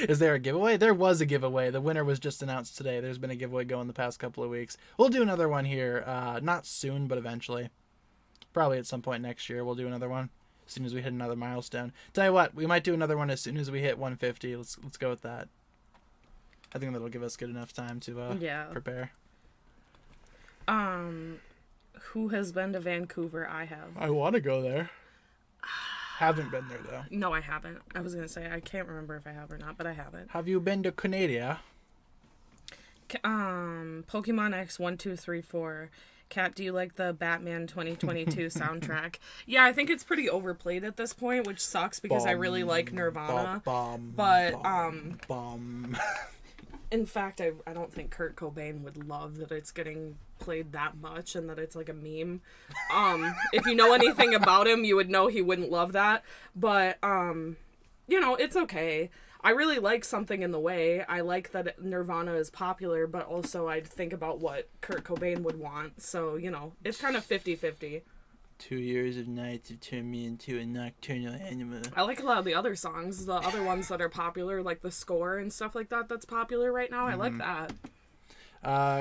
Is there a giveaway? There was a giveaway. The winner was just announced today. There's been a giveaway going the past couple of weeks. We'll do another one here. Not soon, but eventually. Probably at some point next year. We'll do another one as soon as we hit another milestone. Tell you what, we might do another one as soon as we hit 150. Let's go with that. I think that'll give us good enough time to prepare. Who has been to Vancouver? I have. I want to go there. Haven't been there though. No, I haven't. I was gonna say I can't remember if I have or not, but I haven't. Have you been to Canada? Pokemon X 1234. Kat, do you like the Batman 2022 soundtrack? Yeah, I think it's pretty overplayed at this point, which sucks because I really like Nirvana. In fact, I don't think Kurt Cobain would love that it's getting played that much and that it's like a meme. If you know anything about him, you would know he wouldn't love that. But, it's okay. I really like Something in the Way. I like that Nirvana is popular, but also I'd think about what Kurt Cobain would want. So, it's kind of 50-50. 2 years of nights have turned me into a nocturnal animal. I like a lot of the other songs, the other ones that are popular, like the score and stuff like that that's popular right now. I like that.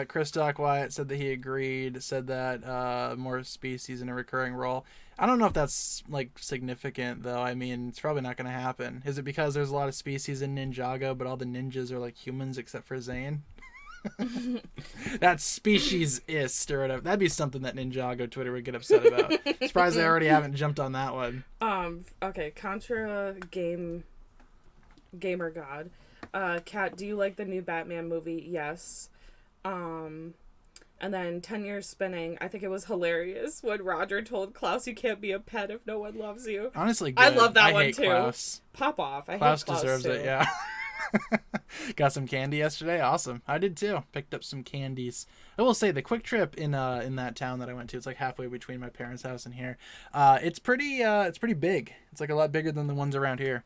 Chris Doc Wyatt said that he agreed, said that more species in a recurring role. I don't know if that's, significant, though. I mean, it's probably not going to happen. Is it because there's a lot of species in Ninjago, but all the ninjas are, humans except for Zane? That's speciesist or whatever. That'd be something that Ninjago Twitter would get upset about. Surprised they already haven't jumped on that one. Okay, Contra Gamer God. Kat, do you like the new Batman movie? Yes. And then 10 Years Spinning. I think it was hilarious when Roger told Klaus you can't be a pet if no one loves you. Honestly, good. I love that one hate too. Klaus. Pop off. Klaus hate Klaus deserves too. it, yeah. Got some candy yesterday. Awesome. I did too. Picked up some candies. I will say the Quick Trip in that town that I went to, it's halfway between my parents' house and here. It's pretty big. It's a lot bigger than the ones around here.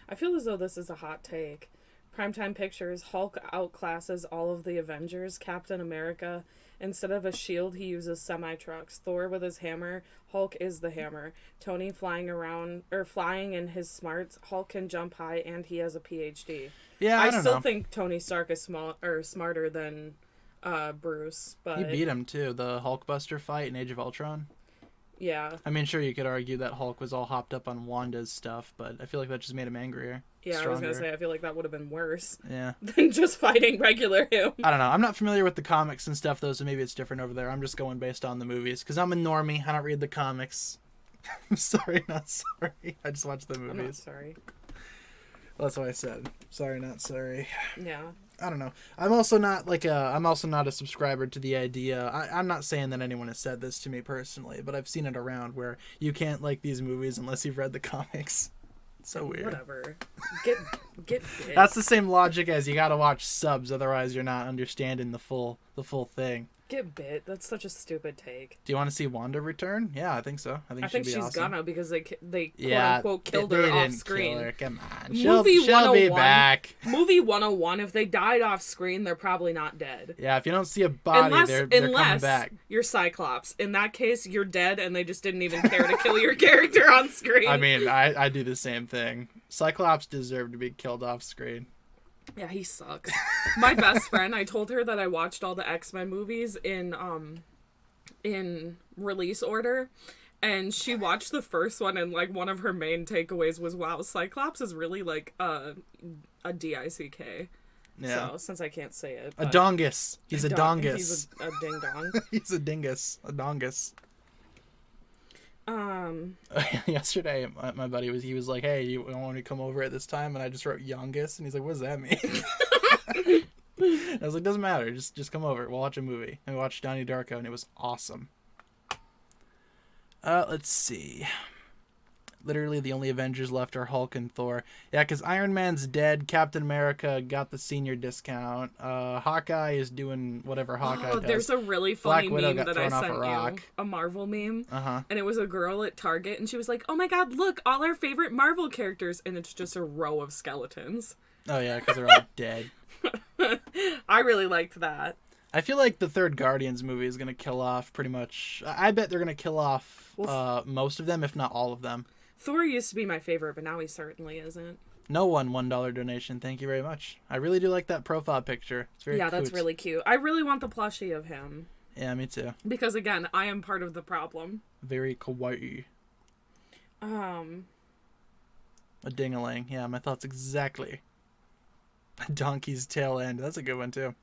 I feel as though this is a hot take. Primetime Pictures, Hulk outclasses all of the Avengers. Captain America, instead of a shield, he uses semi-trucks. Thor with his hammer, Hulk is the hammer. Tony flying in his smarts, Hulk can jump high and he has a PhD. Yeah, I still think Tony Stark is smarter than Bruce, but he beat him too. The Hulkbuster fight in Age of Ultron. Yeah. I mean, sure, you could argue that Hulk was all hopped up on Wanda's stuff, but I feel like that just made him angrier. Yeah, stronger. I was going to say, I feel like that would have been worse. Yeah. Than just fighting regular him. I don't know. I'm not familiar with the comics and stuff, though, so maybe it's different over there. I'm just going based on the movies, because I'm a normie. I don't read the comics. I'm sorry, not sorry. I just watch the movies. I'm not sorry. Well, that's what I said. Sorry, not sorry. Yeah. I don't know. I'm also not a subscriber to the idea. I'm not saying that anyone has said this to me personally, but I've seen it around where you can't like these movies unless you've read the comics. So weird. Whatever. Get it. That's the same logic as you gotta watch subs, otherwise you're not understanding the full thing. Get bit. That's such a stupid take. Do you want to see Wanda return? Yeah, I think so. I think she's awesome. gonna, because they quote unquote killed her off screen. Kill her. Come on, Movie she'll be back. Movie 101. If they died off screen, they're probably not dead. Yeah, if you don't see a body, they're coming back. You're Cyclops. In that case, you're dead, and they just didn't even care to kill your character on screen. I mean, I do the same thing. Cyclops deserved to be killed off screen. Yeah, he sucks. My best friend, I told her that I watched all the X-Men movies in release order, and she watched the first one, and one of her main takeaways was, wow, Cyclops is really a D-I-C-K. Yeah. So, since I can't say it. A dongus. He's a dongus. He's a ding-dong. He's a dingus. A dongus. Yesterday, my buddy was like, "Hey, you want to come over at this time?" And I just wrote "youngest," and he's like, "What does that mean?" I was like, "Doesn't matter. Just come over. We'll watch a movie." And we watched Donnie Darko, and it was awesome. Let's see. Literally, the only Avengers left are Hulk and Thor. Yeah, because Iron Man's dead. Captain America got the senior discount. Hawkeye is doing whatever Hawkeye does. There's a really funny meme that I sent you. A Marvel meme. Uh-huh. And it was a girl at Target, and she was like, "Oh my god, look, all our favorite Marvel characters." And it's just a row of skeletons. Oh, yeah, because they're all dead. I really liked that. I feel like the third Guardians movie is going to kill off pretty much... I bet they're going to kill off most of them, if not all of them. Thor used to be my favorite, but now he certainly isn't. No one $1 donation. Thank you very much. I really do like that profile picture. It's very cute. That's really cute. I really want the plushie of him. Yeah, me too. Because again, I am part of the problem. Very kawaii. A ding-a-ling. Yeah, my thoughts exactly. A donkey's tail end. That's a good one too.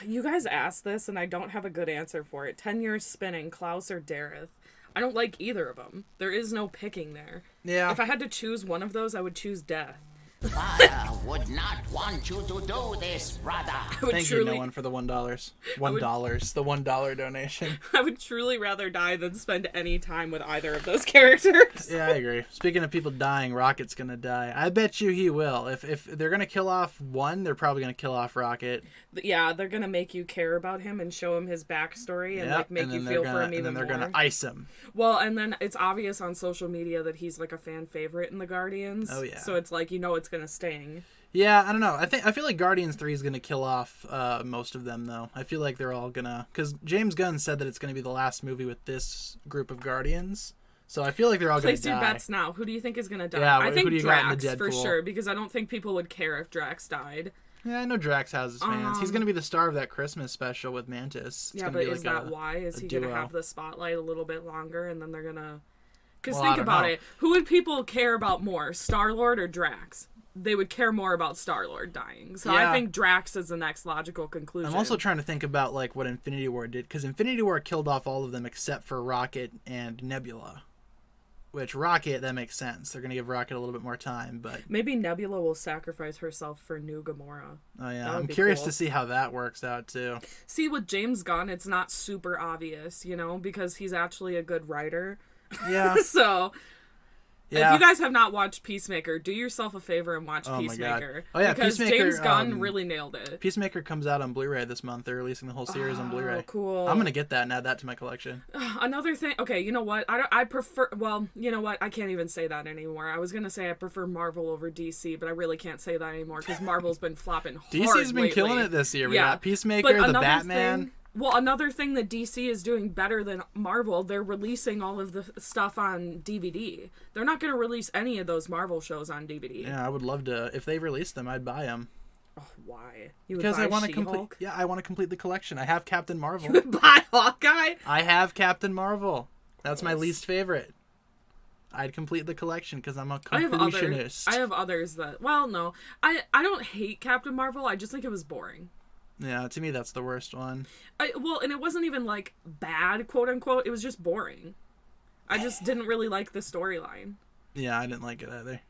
You guys asked this, and I don't have a good answer for it. 10 Years Spinning, Klaus or Dareth. I don't like either of them. There is no picking there. Yeah. If I had to choose one of those, I would choose Death. Father would not want you to do this, brother. Thank you, no one, for the $1. $1. The $1 donation. I would truly rather die than spend any time with either of those characters. Yeah, I agree. Speaking of people dying, Rocket's gonna die. I bet you he will. If they're gonna kill off one, they're probably gonna kill off Rocket. Yeah, they're gonna make you care about him and show him his backstory and like make you feel for him even more. And then they're gonna ice him. Well, and then it's obvious on social media that he's like a fan favorite in the Guardians. Oh yeah. So it's like, you know, it's gonna sting. Yeah, I don't know. I feel like Guardians 3 is gonna kill off most of them though. I feel like they're all gonna, because James Gunn said that it's gonna be the last movie with this group of Guardians. So I feel like they're all going to die. Place your bets now. Who do you think is going to die? Yeah, I think who do you Drax got in the for Deadpool? sure, because I don't think people would care if Drax died. Yeah, I know Drax has his fans. He's going to be the star of that Christmas special with Mantis. Yeah, but is that why? Is he going to have the spotlight a little bit longer, and then they're going to... Because think about it. Who would people care about more, Star-Lord or Drax? They would care more about Star-Lord dying. So yeah. I think Drax is the next logical conclusion. I'm also trying to think about like what Infinity War did, because Infinity War killed off all of them except for Rocket and Nebula. Which, Rocket, that makes sense. They're going to give Rocket a little bit more time, but... Maybe Nebula will sacrifice herself for New Gamora. Oh, yeah. I'm curious to see how that works out, too. See, with James Gunn, it's not super obvious, you know, because he's actually a good writer. Yeah. So... Yeah. If you guys have not watched Peacemaker, do yourself a favor and watch Peacemaker. Oh yeah, because Peacemaker, James Gunn really nailed it. Peacemaker comes out on Blu-ray this month. They're releasing the whole series on Blu-ray. Cool. I'm gonna get that and add that to my collection. Another thing. Okay, you know what? I prefer. Well, you know what? I can't even say that anymore. I was gonna say I prefer Marvel over DC, but I really can't say that anymore because Marvel's been flopping hard. DC's been lately. killing it this year. We got Peacemaker, the Batman. Well, another thing that DC is doing better than Marvel, they're releasing all of the stuff on DVD. They're not going to release any of those Marvel shows on DVD. Yeah, I would love to. If they release them, I'd buy them. Oh, why? Because I want to complete. Yeah, I want to complete the collection. I have Captain Marvel. You would buy Hawkeye? I have Captain Marvel. That's my least favorite. I'd complete the collection because I'm a completionist. I have others that... Well, no. I don't hate Captain Marvel. I just think it was boring. Yeah, to me, that's the worst one. Well, and it wasn't even, like, bad, quote-unquote. It was just boring. I just didn't really like the storyline. Yeah, I didn't like it either.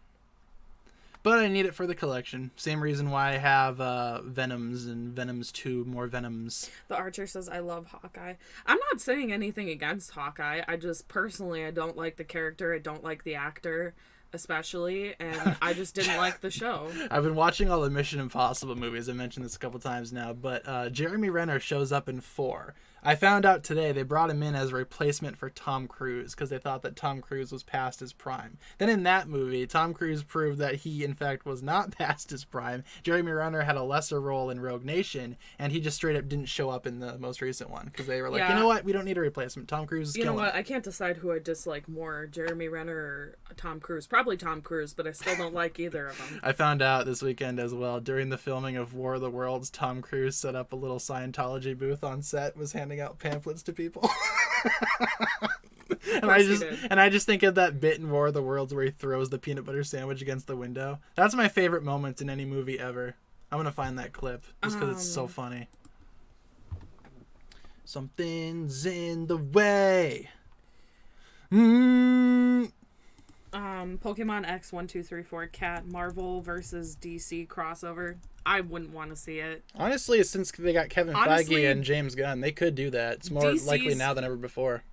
But I need it for the collection. Same reason why I have Venoms and Venoms 2, more Venoms. The Archer says, I love Hawkeye. I'm not saying anything against Hawkeye. I just, personally, I don't like the character. I don't like the actor, especially, and I just didn't like the show. I've been watching all the Mission Impossible movies. I mentioned this a couple times now, but Jeremy Renner shows up in 4. I found out today they brought him in as a replacement for Tom Cruise because they thought that Tom Cruise was past his prime. Then in that movie, Tom Cruise proved that he, in fact, was not past his prime. Jeremy Renner had a lesser role in Rogue Nation, and he just straight up didn't show up in the most recent one because they were like, you know what? We don't need a replacement. Tom Cruise is killing it. You know what? I can't decide who I dislike more, Jeremy Renner or Tom Cruise. Probably Tom Cruise, but I still don't like either of them. I found out this weekend as well, during the filming of War of the Worlds, Tom Cruise set up a little Scientology booth on set, was handing out pamphlets to people. and I just think of that bit in War of the Worlds where he throws the peanut butter sandwich against the window. That's my favorite moment in any movie ever. I'm gonna find that clip just because it's so funny. Something's in the way. Pokemon X 1234 Cat Marvel versus DC crossover. I wouldn't want to see it. Honestly, since they got Kevin Feige and James Gunn, they could do that. It's more likely now than ever before.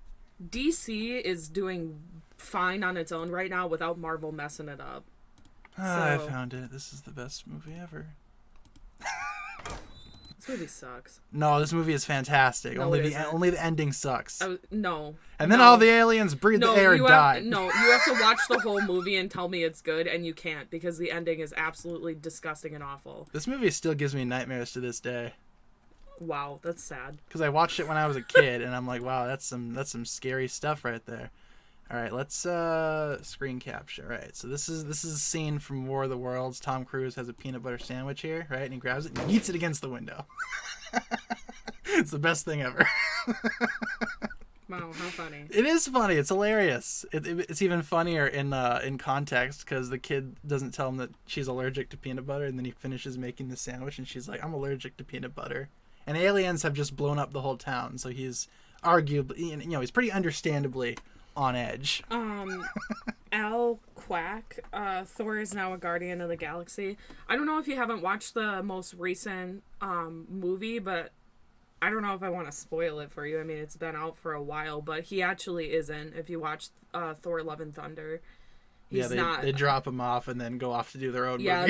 DC is doing fine on its own right now without Marvel messing it up. I found it. This is the best movie ever. This movie sucks. No, this movie is fantastic. No, only the ending sucks. No. And then all the aliens breathed the air and died. No, you have to watch the whole movie and tell me it's good, and you can't because the ending is absolutely disgusting and awful. This movie still gives me nightmares to this day. Wow, that's sad. Because I watched it when I was a kid, and I'm like, wow, that's some scary stuff right there. All right, let's screen capture. All right, so this is a scene from War of the Worlds. Tom Cruise has a peanut butter sandwich here, right? And he grabs it and eats it against the window. It's the best thing ever. Wow, how funny. It is funny. It's hilarious. It's even funnier in context because the kid doesn't tell him that she's allergic to peanut butter, and then he finishes making the sandwich, and she's like, I'm allergic to peanut butter. And aliens have just blown up the whole town, so he's arguably, he's pretty understandably on edge. Al Quack, Thor is now a Guardian of the Galaxy. I don't know if you haven't watched the most recent movie, but I don't know if I want to spoil it for you. I mean, it's been out for a while, but he actually isn't. If you watch Thor: Love and Thunder, he's not. They drop him off and then go off to do their own movie. Yeah,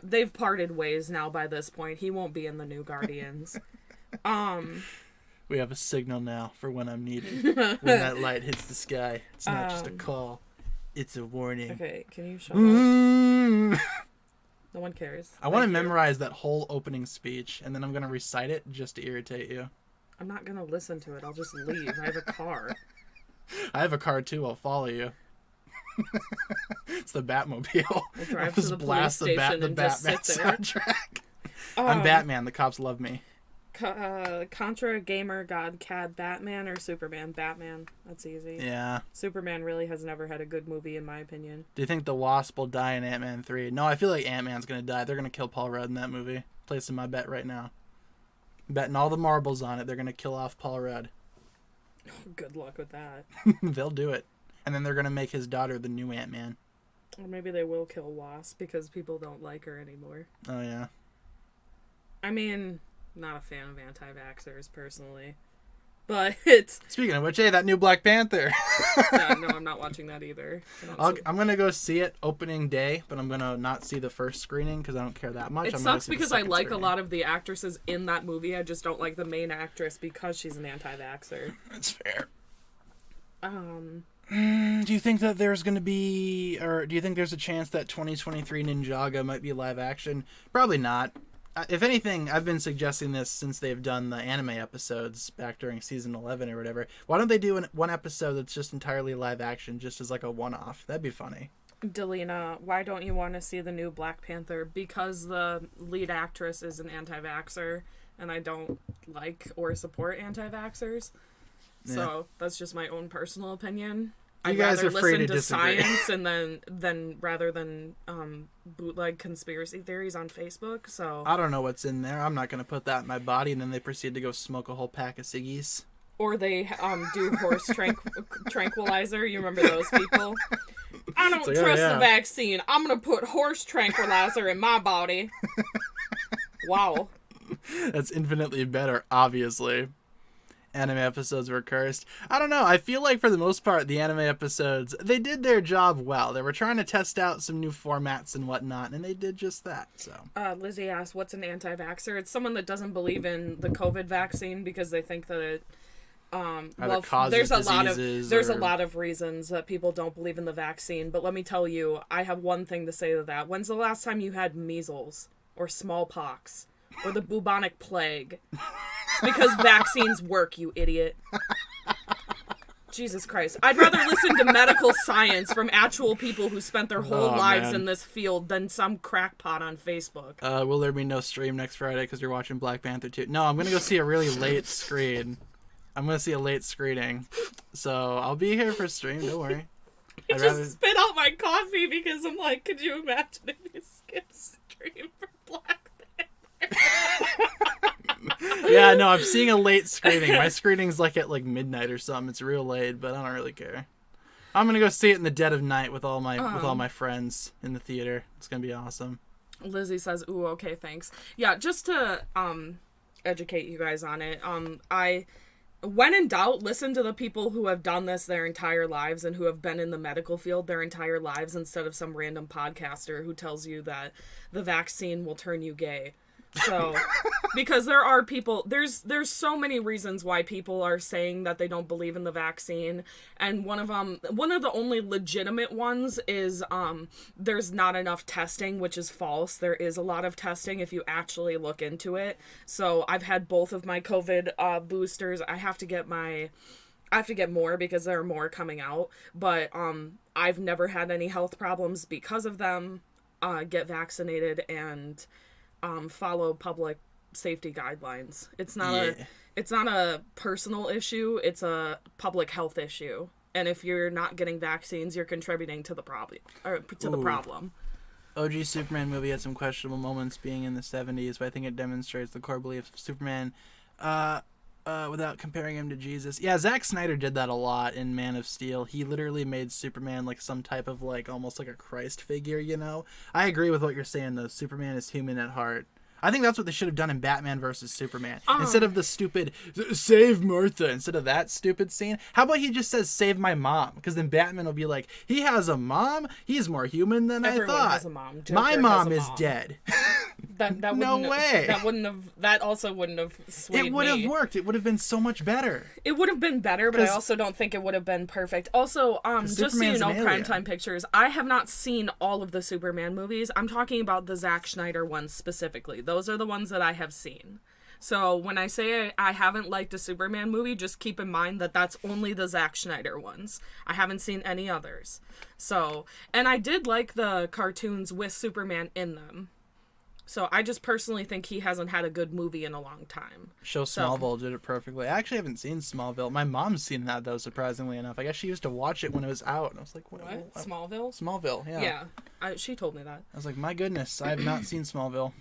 they've parted ways now by this point. He won't be in the new Guardians. We have a signal now for when I'm needed. When that light hits the sky, it's not just a call; it's a warning. Okay, can you shut up? No one cares. I want to memorize that whole opening speech, and then I'm going to recite it just to irritate you. I'm not going to listen to it. I'll just leave. I have a car. I have a car, too. I'll follow you. It's the Batmobile. I'll drive to the police station and just sit there. Soundtrack. I'm Batman. The cops love me. Contra Gamer God Cad Batman or Superman? Batman. That's easy. Yeah. Superman really has never had a good movie, in my opinion. Do you think the Wasp will die in Ant-Man 3? No, I feel like Ant-Man's going to die. They're going to kill Paul Rudd in that movie. Placing my bet right now. Betting all the marbles on it. They're going to kill off Paul Rudd. Good luck with that. They'll do it. And then they're going to make his daughter the new Ant-Man. Or maybe they will kill Wasp because people don't like her anymore. Oh, yeah. I mean, not a fan of anti-vaxxers, personally. But Speaking of which, hey, that new Black Panther. No, I'm not watching that either. I'm going to go see it opening day, but I'm going to not see the first screening because I don't care that much. It sucks because I like a lot of the actresses in that movie. I just don't like the main actress because she's an anti-vaxxer. That's fair. Do you think that there's going to be, or do you think there's a chance that 2023 Ninjago might be live action? Probably not. If anything, I've been suggesting this since they've done the anime episodes back during season 11 or whatever. Why don't they do one episode that's just entirely live action, just as like a one-off? That'd be funny. Delina, why don't you want to see the new Black Panther? Because the lead actress is an anti-vaxxer, and I don't like or support anti-vaxxers. Yeah. So that's just my own personal opinion. You guys are free to disagree. Science and then rather than bootleg conspiracy theories on Facebook. So I don't know what's in there. I'm not going to put that in my body, and then they proceed to go smoke a whole pack of ciggies. Or they do horse tranquilizer. You remember those people? I don't trust the vaccine. I'm going to put horse tranquilizer in my body. Wow. That's infinitely better, obviously. Anime episodes were cursed. I don't know. I feel like for the most part, the anime episodes, they did their job well. They were trying to test out some new formats and whatnot, and they did just that. So Lizzie asked, what's an anti-vaxxer? It's someone that doesn't believe in the COVID vaccine because they think that it there's a lot of reasons that people don't believe in the vaccine. But let me tell you, I have one thing to say to that. When's the last time you had measles or smallpox or the bubonic plague? It's because vaccines work, you idiot. Jesus Christ. I'd rather listen to medical science from actual people who spent their whole lives in this field than some crackpot on Facebook. Will there be no stream next Friday because you're watching Black Panther 2? No, I'm going to go see a really late screen. I'm going to see a late screening. So I'll be here for stream, don't worry. I just spit out my coffee because I'm like, could you imagine if you skip stream for Black Panther? Yeah, no, I'm seeing a late screening. My screening's like at like midnight or something. It's real late, but I don't really care. I'm gonna go see it in the dead of night with all my friends in the theater. It's gonna be awesome. Lizzie says, "Ooh, okay, thanks." Yeah, just to educate you guys on it. When in doubt, listen to the people who have done this their entire lives and who have been in the medical field their entire lives instead of some random podcaster who tells you that the vaccine will turn you gay. So, because there are people, there's so many reasons why people are saying that they don't believe in the vaccine, and one of the only legitimate ones is there's not enough testing, which is false. There is a lot of testing if you actually look into it. So I've had both of my COVID boosters. I have to get more because there are more coming out, but I've never had any health problems because of them. Get vaccinated and follow public safety guidelines. It's not a personal issue, it's a public health issue. And if you're not getting vaccines, you're contributing to the problem. The problem. OG Superman movie had some questionable moments being in the 70s, but I think it demonstrates the core beliefs of Superman. without comparing him to Jesus. Yeah, Zack Snyder did that a lot in Man of Steel. He literally made Superman like some type of like almost like a Christ figure, you know? I agree with what you're saying though. Superman is human at heart. I think that's what they should have done in Batman versus Superman. Instead of the stupid save Martha, instead of that stupid scene, how about he just says save my mom? Because then Batman will be like, he has a mom? He's more human than Everyone I thought. Has a mom. My mom is dead. No way. That also wouldn't have swayed me. It would have worked. It would have been so much better. It would have been better, but I also don't think it would have been perfect. Also, just so you know, Primetime Pictures, I have not seen all of the Superman movies. I'm talking about the Zack Snyder ones specifically. Those are the ones that I have seen. So when I say I haven't liked a Superman movie, just keep in mind that that's only the Zack Snyder ones. I haven't seen any others. So, and I did like the cartoons with Superman in them. So I just personally think he hasn't had a good movie in a long time. Smallville did it perfectly. I actually haven't seen Smallville. My mom's seen that, though, surprisingly enough. I guess she used to watch it when it was out. And I was like, what? Smallville? Smallville, yeah. Yeah, she told me that. I was like, my goodness, I have not seen Smallville.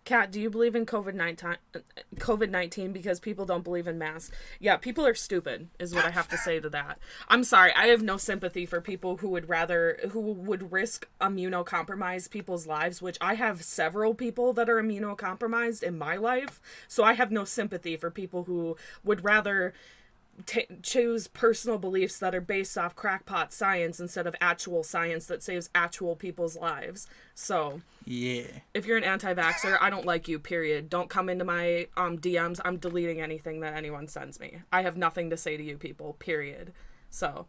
Kat, do you believe in COVID-19 because people don't believe in masks? Yeah, people are stupid, is what I have to say to that. I'm sorry, I have no sympathy for people who would risk immunocompromised people's lives, which I have several people that are immunocompromised in my life, so I have no sympathy for people who would rather choose personal beliefs that are based off crackpot science instead of actual science that saves actual people's lives. So, yeah. If you're an anti-vaxxer, I don't like you, period. Don't come into my DMs. I'm deleting anything that anyone sends me. I have nothing to say to you people, period. So,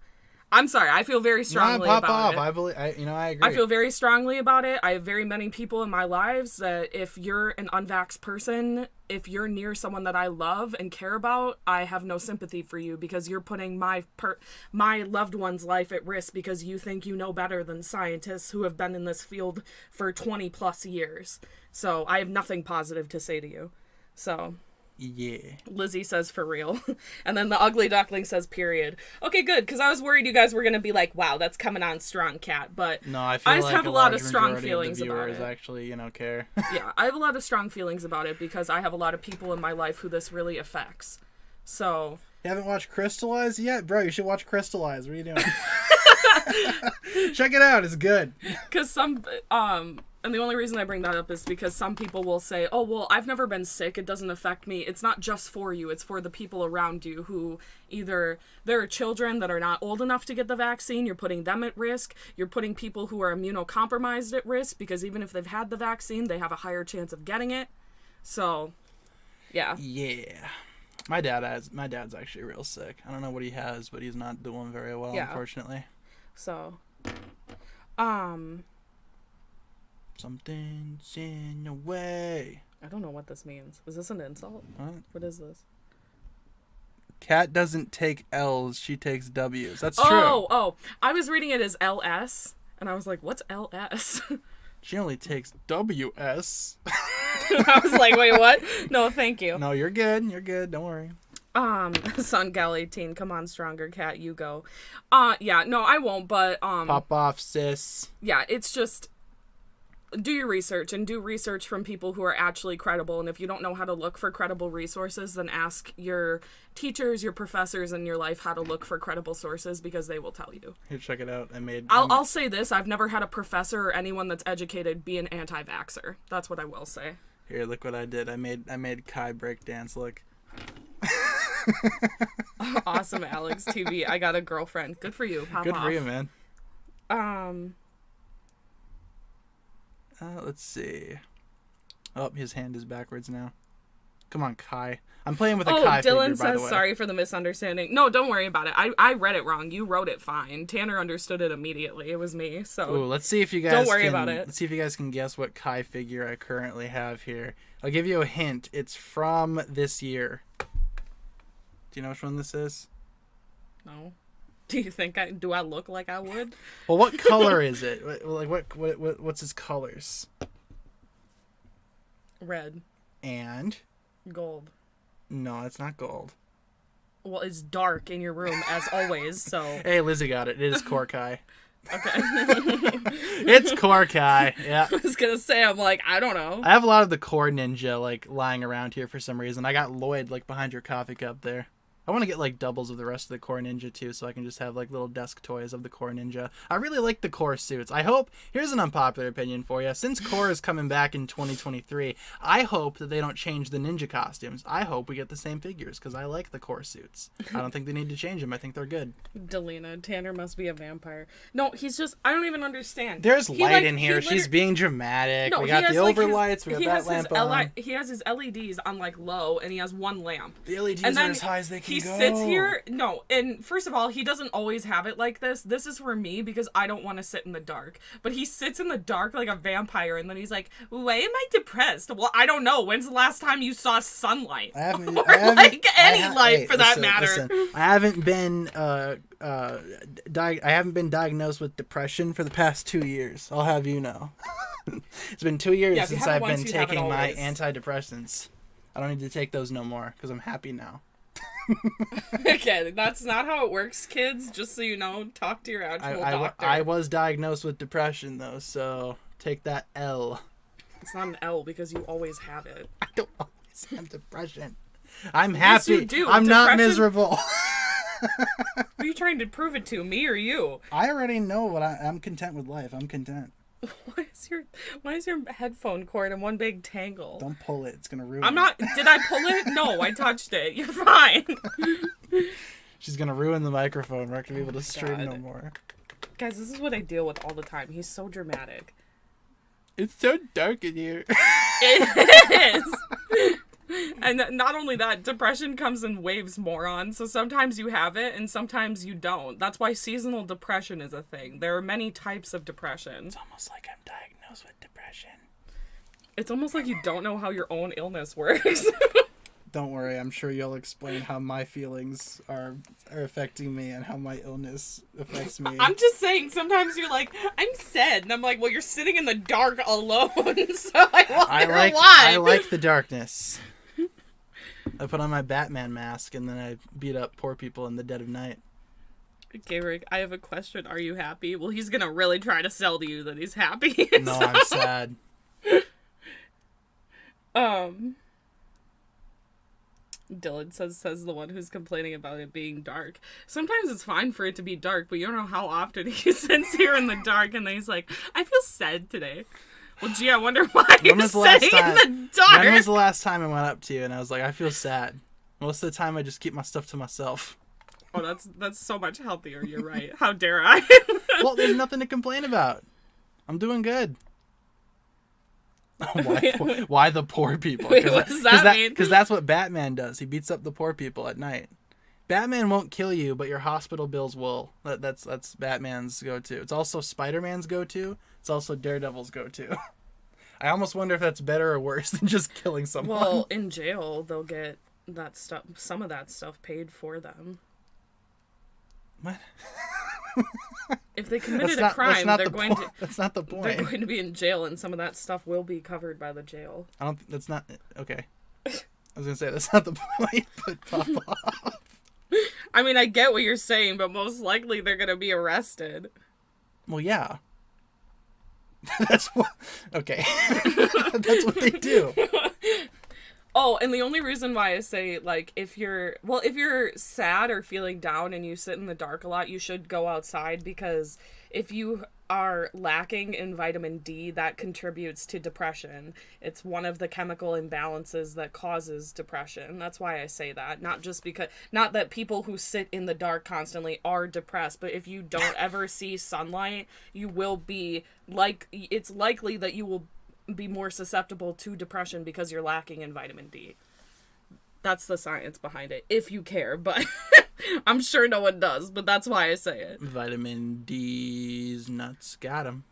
I'm sorry. I feel very strongly about it. I agree. I feel very strongly about it. I have very many people in my lives that if you're an unvaxxed person, if you're near someone that I love and care about, I have no sympathy for you because you're putting my loved one's life at risk because you think you know better than scientists who have been in this field for 20 plus years. So I have nothing positive to say to you. So... yeah. Lizzie says for real. And then the ugly duckling says period. Okay, good, because I was worried you guys were going to be like, wow, that's coming on strong, Kat. But no, I just like have a lot of strong feelings about it. Actually, care. Yeah, I have a lot of strong feelings about it because I have a lot of people in my life who this really affects. So... You haven't watched Crystallize yet? Bro, you should watch Crystallize. What are you doing? Check it out. It's good. Because and the only reason I bring that up is because some people will say, oh, well, I've never been sick. It doesn't affect me. It's not just for you. It's for the people around you who either there are children that are not old enough to get the vaccine. You're putting them at risk. You're putting people who are immunocompromised at risk because even if they've had the vaccine, they have a higher chance of getting it. So, yeah. Yeah. My dad's actually real sick. I don't know what he has, but he's not doing very well, unfortunately. So, something's in the way. I don't know what this means. Is this an insult? What is this? Kat doesn't take L's, she takes W's. That's true. Oh, I was reading it as LS, and I was like, what's LS? She only takes WS. I was like, wait, what? No, thank you. No, you're good. You're good. Don't worry. Sun Gal 18, come on, stronger Cat, you go. Yeah, no, I won't, but, Pop off, sis. Yeah, it's just, do your research, and do research from people who are actually credible, and if you don't know how to look for credible resources, then ask your teachers, your professors in your life how to look for credible sources, because they will tell you. Here, check it out. I'll say this, I've never had a professor or anyone that's educated be an anti-vaxxer. That's what I will say. Here, look what I did. I made Kai breakdance, look. Awesome, Alex TV. I got a girlfriend. Good for you. Pop Good off. for you, man. Let's see. Oh, his hand is backwards now. Come on, Kai. I'm playing with a Kai figure, Dylan by the says way. sorry for the misunderstanding. No, don't worry about it. I read it wrong. You wrote it fine. Tanner understood it immediately. It was me. So Ooh, let's see if you guys don't worry about it. Let's see if you guys can guess what Kai figure I currently have here. I'll give you a hint. It's from this year. Do you know which one this is? No. Do you think do I look like I would? Well, what color is it? What's his colors? Red. And? Gold. No, it's not gold. Well, it's dark in your room as always, so. Hey, Lizzie got it. It is Korkai. Okay. It's Core Kai. Yeah. I was gonna say, I'm like, I don't know. I have a lot of the Core Ninja like lying around here for some reason. I got Lloyd like behind your coffee cup there. I want to get like doubles of the rest of the Core Ninja too, so I can just have like little desk toys of the Core Ninja. I really like the Core suits. I hope, here's an unpopular opinion for you. Since Core is coming back in 2023, I hope that they don't change the ninja costumes. I hope we get the same figures because I like the Core suits. I don't think they need to change them. I think they're good. Delina, Tanner must be a vampire. No, he's just, I don't even understand. There's light in here. She's being dramatic. No, we got the overlights. We got that lamp on. He has his LEDs on like low, and he has one lamp. The LEDs are as high as they can go. He sits here. No, and first of all, he doesn't always have it like this. This is for me because I don't want to sit in the dark. But he sits in the dark like a vampire, and then he's like, "Why am I depressed?" Well, I don't know. When's the last time you saw sunlight? I haven't light for that matter. Listen, I haven't been I haven't been diagnosed with depression for the past 2 years. I'll have you know. It's been 2 years since I've been taking my antidepressants. I don't need to take those no more because I'm happy now. Okay, that's not how it works, kids. Just so you know, talk to your actual doctor. I was diagnosed with depression, though, so take that L. It's not an L because you always have it. I don't always have depression. I'm happy. Yes, you do. I'm not miserable. Who are you trying to prove it to, me or you? I already know what I'm content with life. I'm content. Why is your headphone cord in one big tangle? Don't pull it. It's gonna ruin I'm not. Did I pull it? No, I touched it. You're fine. She's gonna ruin the microphone. We're not gonna be able to stream no more. Guys, this is what I deal with all the time. He's so dramatic. It's so dark in here. It is. And not only that, depression comes in waves, moron. So sometimes you have it and sometimes you don't. That's why seasonal depression is a thing. There are many types of depression. It's almost like I'm diagnosed with depression. It's almost like you don't know how your own illness works. Don't worry, I'm sure you'll explain how my feelings are affecting me and how my illness affects me. I'm just saying, sometimes you're like, I'm sad. And I'm like, well, you're sitting in the dark alone, so I wonder why. I like the darkness. I put on my Batman mask and then I beat up poor people in the dead of night. Okay, Rick, I have a question. Are you happy? Well, he's gonna really try to sell to you that he's happy. No, so... I'm sad. Dylan says the one who's complaining about it being dark. Sometimes it's fine for it to be dark, but you don't know how often he sits here in the dark and then he's like, I feel sad today. Well, gee, I wonder why you're sitting in the dark. When was the last time I went up to you and I was like, I feel sad? Most of the time I just keep my stuff to myself. Oh, that's so much healthier. You're right. How dare I? Well, there's nothing to complain about. I'm doing good. Why the poor people? Wait, what does that mean? Because that's what Batman does. He beats up the poor people at night. Batman won't kill you, but your hospital bills will. That's Batman's go-to. It's also Spider-Man's go-to. It's also Daredevil's go-to. I almost wonder if that's better or worse than just killing someone. Well, in jail, they'll get that stuff, some of that stuff paid for them. What? If they committed a crime, that's not the point. They're going to be in jail, and some of that stuff will be covered by the jail. That's not okay. I was gonna say that's not the point, but pop off. I mean, I get what you're saying, but most likely they're gonna be arrested. Well, yeah. That's what. Okay. That's what they do. Oh, and the only reason why I say, like, if you're sad or feeling down and you sit in the dark a lot, you should go outside, because if you are lacking in vitamin D, that contributes to depression. It's one of the chemical imbalances that causes depression. That's why I say that. Not that people who sit in the dark constantly are depressed, but if you don't ever see sunlight, you will be it's likely that you will be more susceptible to depression because you're lacking in vitamin D. That's the science behind it, if you care, but I'm sure no one does, but that's why I say it. Vitamin D's nuts. Got him.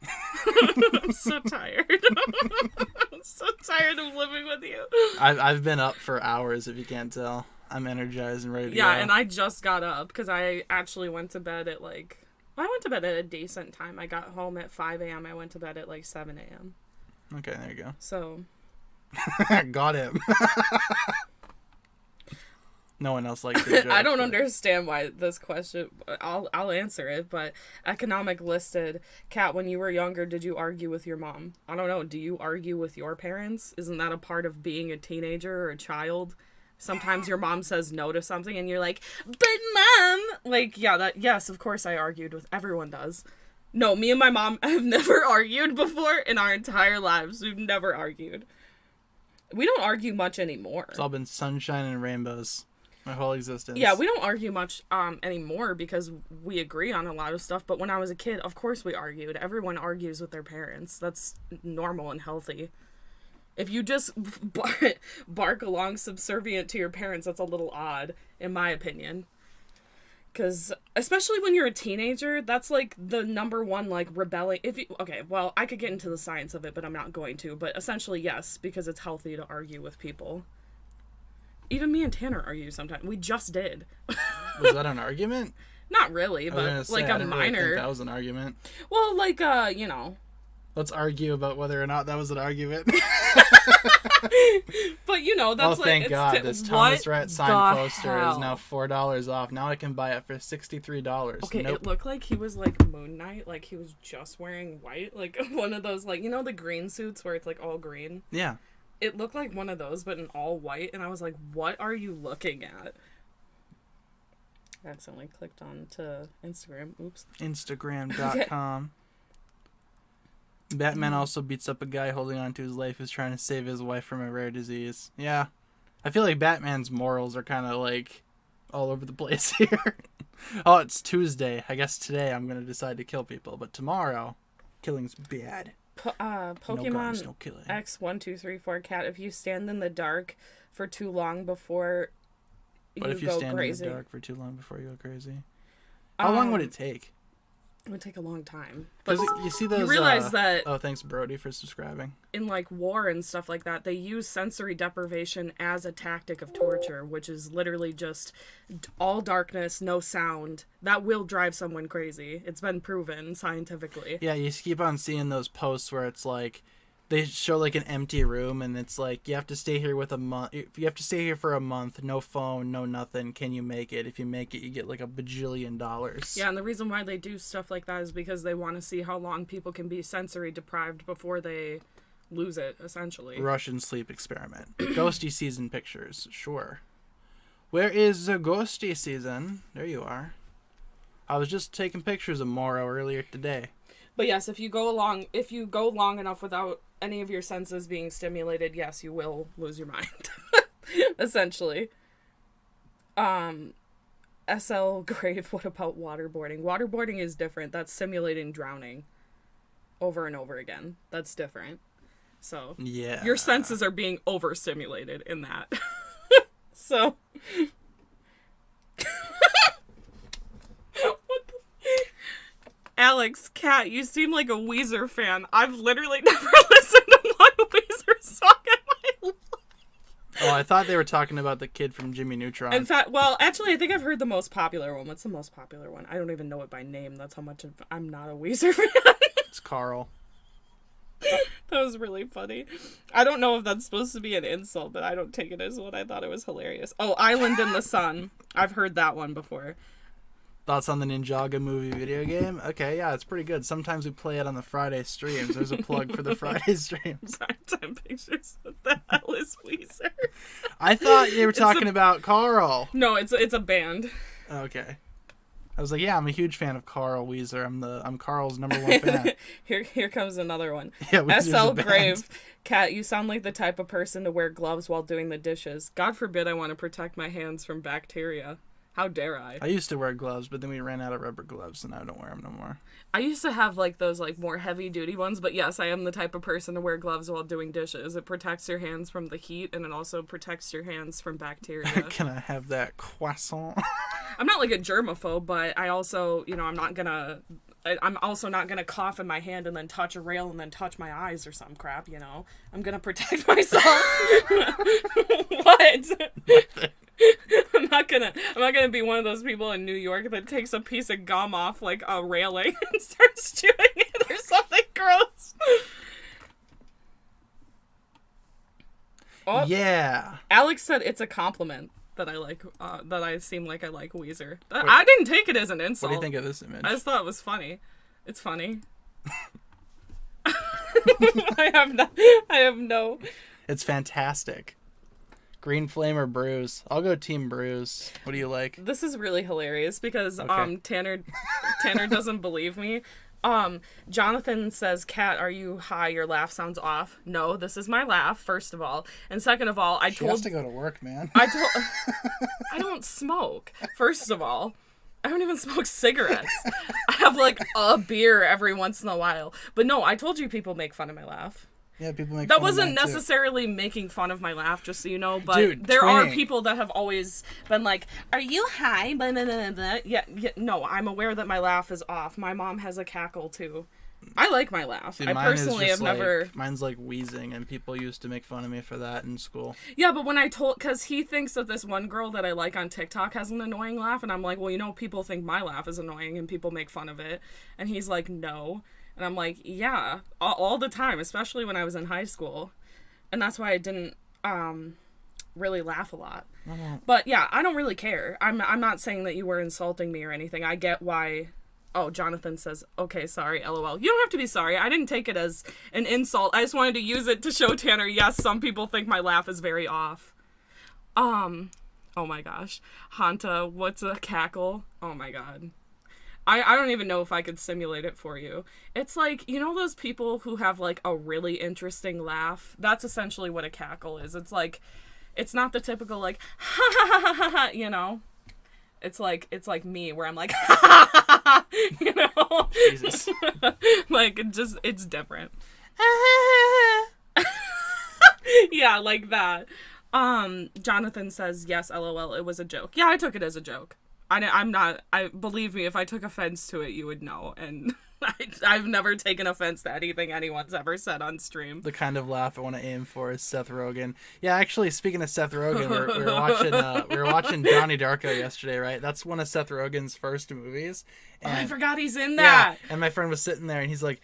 I'm so tired. I'm so tired of living with you. I've been up for hours, if you can't tell. I'm energized and ready to go. Yeah, and I just got up because I actually went to bed at I went to bed at a decent time. I got home at 5 a.m. I went to bed at 7 a.m. Okay, there you go. So. Got him. No one else likes the joke. I don't understand why this question. I'll answer it, but economic listed. Kat, when you were younger, did you argue with your mom? I don't know. Do you argue with your parents? Isn't that a part of being a teenager or a child? Sometimes your mom says no to something and you're like, but mom, like, yeah, yes, of course I argued with, everyone does. No, me and my mom have never argued before in our entire lives. We've never argued. We don't argue much anymore. It's all been sunshine and rainbows. My whole existence. Yeah, we don't argue much anymore because we agree on a lot of stuff. But when I was a kid, of course we argued. Everyone argues with their parents. That's normal and healthy. If you just bark along subservient to your parents, that's a little odd, in my opinion. Because, especially when you're a teenager, that's, like, the number one, like, rebelling. Okay, well, I could get into the science of it, but I'm not going to. But essentially, yes, because it's healthy to argue with people. Even me and Tanner argue sometimes. We just did. Was that an argument? Not really, but like a minor. Really think that was an argument. Well, like, you know. Let's argue about whether or not that was an argument. But, you know, that's like... Oh, thank God. This Thomas Rhett signed poster is now $4 off. Now I can buy it for $63. Okay, nope. It looked like he was, like, Moon Knight. Like, he was just wearing white. Like, one of those, like, you know the green suits where it's, like, all green? Yeah. It looked like one of those, but in all white. And I was like, what are you looking at? I accidentally clicked on to Instagram. Oops. Instagram.com. Batman also beats up a guy holding on to his life who's trying to save his wife from a rare disease. Yeah. I feel like Batman's morals are kind of like all over the place here. Oh, it's Tuesday. I guess today I'm going to decide to kill people. But tomorrow, killing's bad. Pokemon no guns, no killing. X1234 Cat, if you stand in the dark for too long before you go crazy. What if you stand in the dark for too long before you go crazy? How long would it take? It would take a long time. But you see those... You realize that... Oh, thanks, Brody, for subscribing. In, like, war and stuff like that, they use sensory deprivation as a tactic of torture, which is literally just all darkness, no sound. That will drive someone crazy. It's been proven scientifically. Yeah, you keep on seeing those posts where it's like... They show, like, an empty room, and it's like, you have to stay here you have to stay here for a month, no phone, no nothing. Can you make it? If you make it, you get, like, $1 bajillion. Yeah, and the reason why they do stuff like that is because they want to see how long people can be sensory deprived before they lose it, essentially. Russian sleep experiment. Ghosty season pictures, sure. Where is the ghosty season? There you are. I was just taking pictures of Moro earlier today. But yes, if you go long enough without any of your senses being stimulated, yes, you will lose your mind. Essentially. SL Grave, what about waterboarding? Waterboarding is different. That's simulating drowning over and over again. That's different. So, yeah. Your senses are being overstimulated in that. So... Alex, Kat, you seem like a Weezer fan. I've literally never listened to one Weezer song in my life. Oh, I thought they were talking about the kid from Jimmy Neutron. In fact, well, actually, I think I've heard the most popular one. What's the most popular one? I don't even know it by name. That's how much I'm not a Weezer fan. It's Carl. That was really funny. I don't know if that's supposed to be an insult, but I don't take it as one. I thought it was hilarious. Oh, Island in the Sun. I've heard that one before. Thoughts on the Ninjago movie video game? Okay, yeah, it's pretty good. Sometimes we play it on the Friday streams. There's a plug for the Friday streams. Time pictures. What the hell is Weezer? I thought you were talking about Carl. No, it's a band. Okay. I was like, yeah, I'm a huge fan of Carl Weezer. I'm Carl's #1 fan. Here comes another one. Yeah, SL Grave. Kat, you sound like the type of person to wear gloves while doing the dishes. God forbid I want to protect my hands from bacteria. How dare I? I used to wear gloves, but then we ran out of rubber gloves, and I don't wear them no more. I used to have, like, those, like, more heavy-duty ones, but yes, I am the type of person to wear gloves while doing dishes. It protects your hands from the heat, and it also protects your hands from bacteria. Can I have that croissant? I'm not, like, a germaphobe, but I also, you know, I'm also not gonna cough in my hand and then touch a rail and then touch my eyes or some crap, you know? I'm gonna protect myself. What? I'm not gonna be one of those people in New York that takes a piece of gum off like a railing and starts chewing it or something gross. Oh, yeah. Alex said it's a compliment. that I seem like I like Weezer. I didn't take it as an insult. What do you think of this image? I just thought it was funny. It's funny. I have no. It's fantastic. Green Flame or Bruise? I'll go Team Bruise. What do you like? This is really hilarious because Tanner doesn't believe me. Jonathan says, "Kat, are you high? Your laugh sounds off." No, this is my laugh, first of all. And second of all, She has to go to work, man. I don't smoke. First of all, I don't even smoke cigarettes. I have like a beer every once in a while. But no, I told you people make fun of my laugh. Yeah, people make that fun wasn't of mine necessarily making fun of my laugh, just so you know, but Dude, there are people that have always been like, "Are you high?" Blah, blah, blah, blah. Yeah, no, I'm aware that my laugh is off. My mom has a cackle too. I like my laugh. See, I personally have never. Mine's like wheezing, and people used to make fun of me for that in school. Yeah, but when I because he thinks that this one girl that I like on TikTok has an annoying laugh, and I'm like, well, you know, people think my laugh is annoying, and people make fun of it, and he's like, no. And I'm like, yeah, all the time, especially when I was in high school. And that's why I didn't really laugh a lot. Mm-hmm. But yeah, I don't really care. I'm not saying that you were insulting me or anything. I get why. Oh, Jonathan says, okay, sorry, LOL. You don't have to be sorry. I didn't take it as an insult. I just wanted to use it to show Tanner, yes, some people think my laugh is very off. Oh my gosh. Hanta, what's a cackle? Oh my god. I don't even know if I could simulate it for you. It's like, you know those people who have like a really interesting laugh? That's essentially what a cackle is. It's like, it's not the typical like, ha ha ha ha ha ha, you know? It's like me where I'm like, ha ha ha ha, you know? Jesus. Like, it's different. Yeah, like that. Jonathan says, yes, LOL, it was a joke. Yeah, I took it as a joke. Believe me, if I took offense to it, you would know. And I've never taken offense to anything anyone's ever said on stream. The kind of laugh I want to aim for is Seth Rogen. Yeah, actually, speaking of Seth Rogen, we were watching Donnie Darko yesterday, right? That's one of Seth Rogen's first movies. And, I forgot he's in that. Yeah, and my friend was sitting there, and he's like,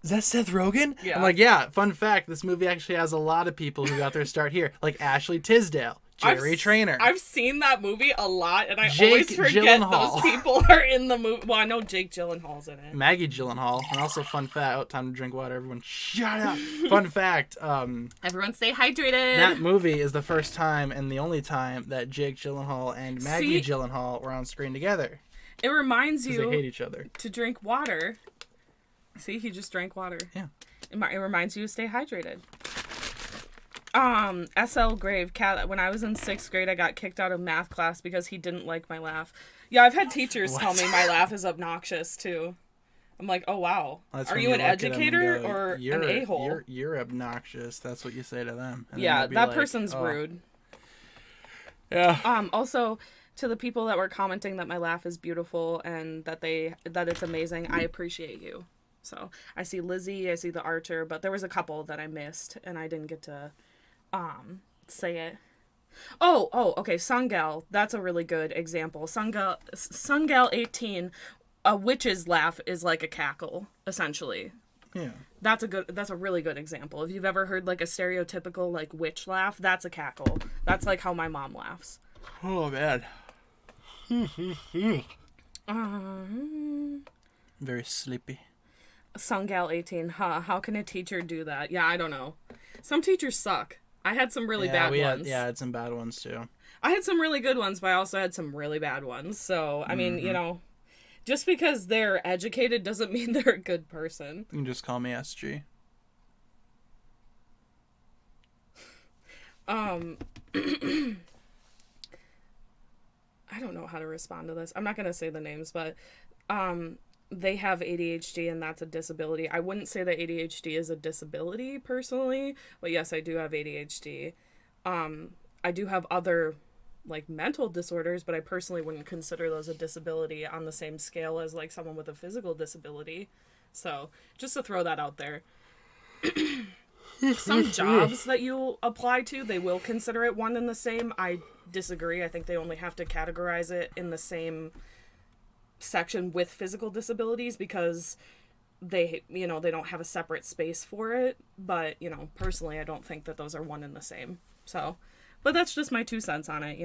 is that Seth Rogen? Yeah. I'm like, yeah, fun fact, this movie actually has a lot of people who got their start here, like Ashley Tisdale. Jerry Trainer. I've seen that movie a lot, and I Jake always forget Gyllenhaal. those people are in the movie. Well, I know Jake Gyllenhaal's in it. Maggie Gyllenhaal. And also, fun fact, time to drink water. Everyone, shut up. Fun fact. Everyone stay hydrated. That movie is the first time and the only time that Jake Gyllenhaal and Maggie Gyllenhaal were on screen together. It reminds you they hate each other. To drink water. See, he just drank water. Yeah. It reminds you to stay hydrated. SL Grave, Cat, when I was in 6th grade, I got kicked out of math class because he didn't like my laugh. Yeah, I've had teachers tell me my laugh is obnoxious, too. I'm like, oh, wow. Are you an educator or an a-hole? You're obnoxious. That's what you say to them. And yeah, that person's rude. Yeah. Also, to the people that were commenting that my laugh is beautiful and that it's amazing, I appreciate you. So, I see Lizzie, I see the Archer, but there was a couple that I missed, and I didn't get to say it. Oh, okay, Sungal, that's a really good example. Sungal 18, a witch's laugh is like a cackle, essentially. Yeah. That's a really good example. If you've ever heard like a stereotypical like witch laugh, that's a cackle. That's like how my mom laughs. Oh, man. Very sleepy. Sungal 18, how can a teacher do that? Yeah, I don't know. Some teachers suck. I had some really bad ones. I had some bad ones too. I had some really good ones, but I also had some really bad ones. So, I mean, you know, just because they're educated doesn't mean they're a good person. You can just call me SG. I don't know how to respond to this. I'm not going to say the names, but they have ADHD and that's a disability. I wouldn't say that ADHD is a disability personally, but yes, I do have ADHD. I do have other like mental disorders, but I personally wouldn't consider those a disability on the same scale as like someone with a physical disability. So just to throw that out there. Some jobs that you apply to, they will consider it one and the same. I disagree. I think they only have to categorize it in the same section with physical disabilities because they don't have a separate space for it. But, personally, I don't think that those are one and the same. So, but that's just my 2 cents on it,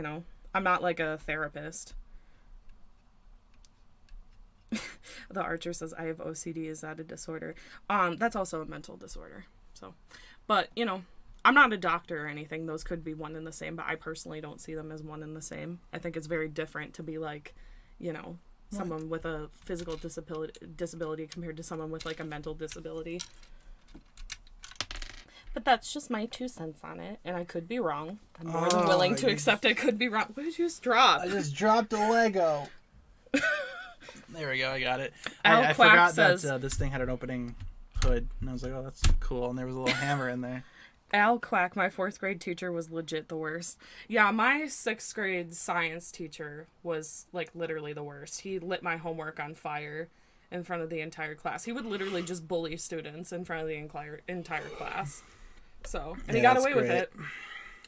I'm not like a therapist. The Archer says, I have OCD. Is that a disorder? That's also a mental disorder. So, but, you know, I'm not a doctor or anything. Those could be one and the same, but I personally don't see them as one and the same. I think it's very different to be like, you know, someone with a physical disability compared to someone with like a mental disability. But that's just my 2 cents on it, and I could be wrong. I'm more than willing to accept I could be wrong. What did you just drop? I just dropped a Lego. There we go, I got it. Al I Quack forgot says, that this thing had an opening hood, and I was like, oh, that's cool, and there was a little hammer in there. Al Quack, my 4th grade teacher, was legit the worst. Yeah, my 6th grade science teacher was, like, literally the worst. He lit my homework on fire in front of the entire class. He would literally just bully students in front of the entire class. So, and he got away with it.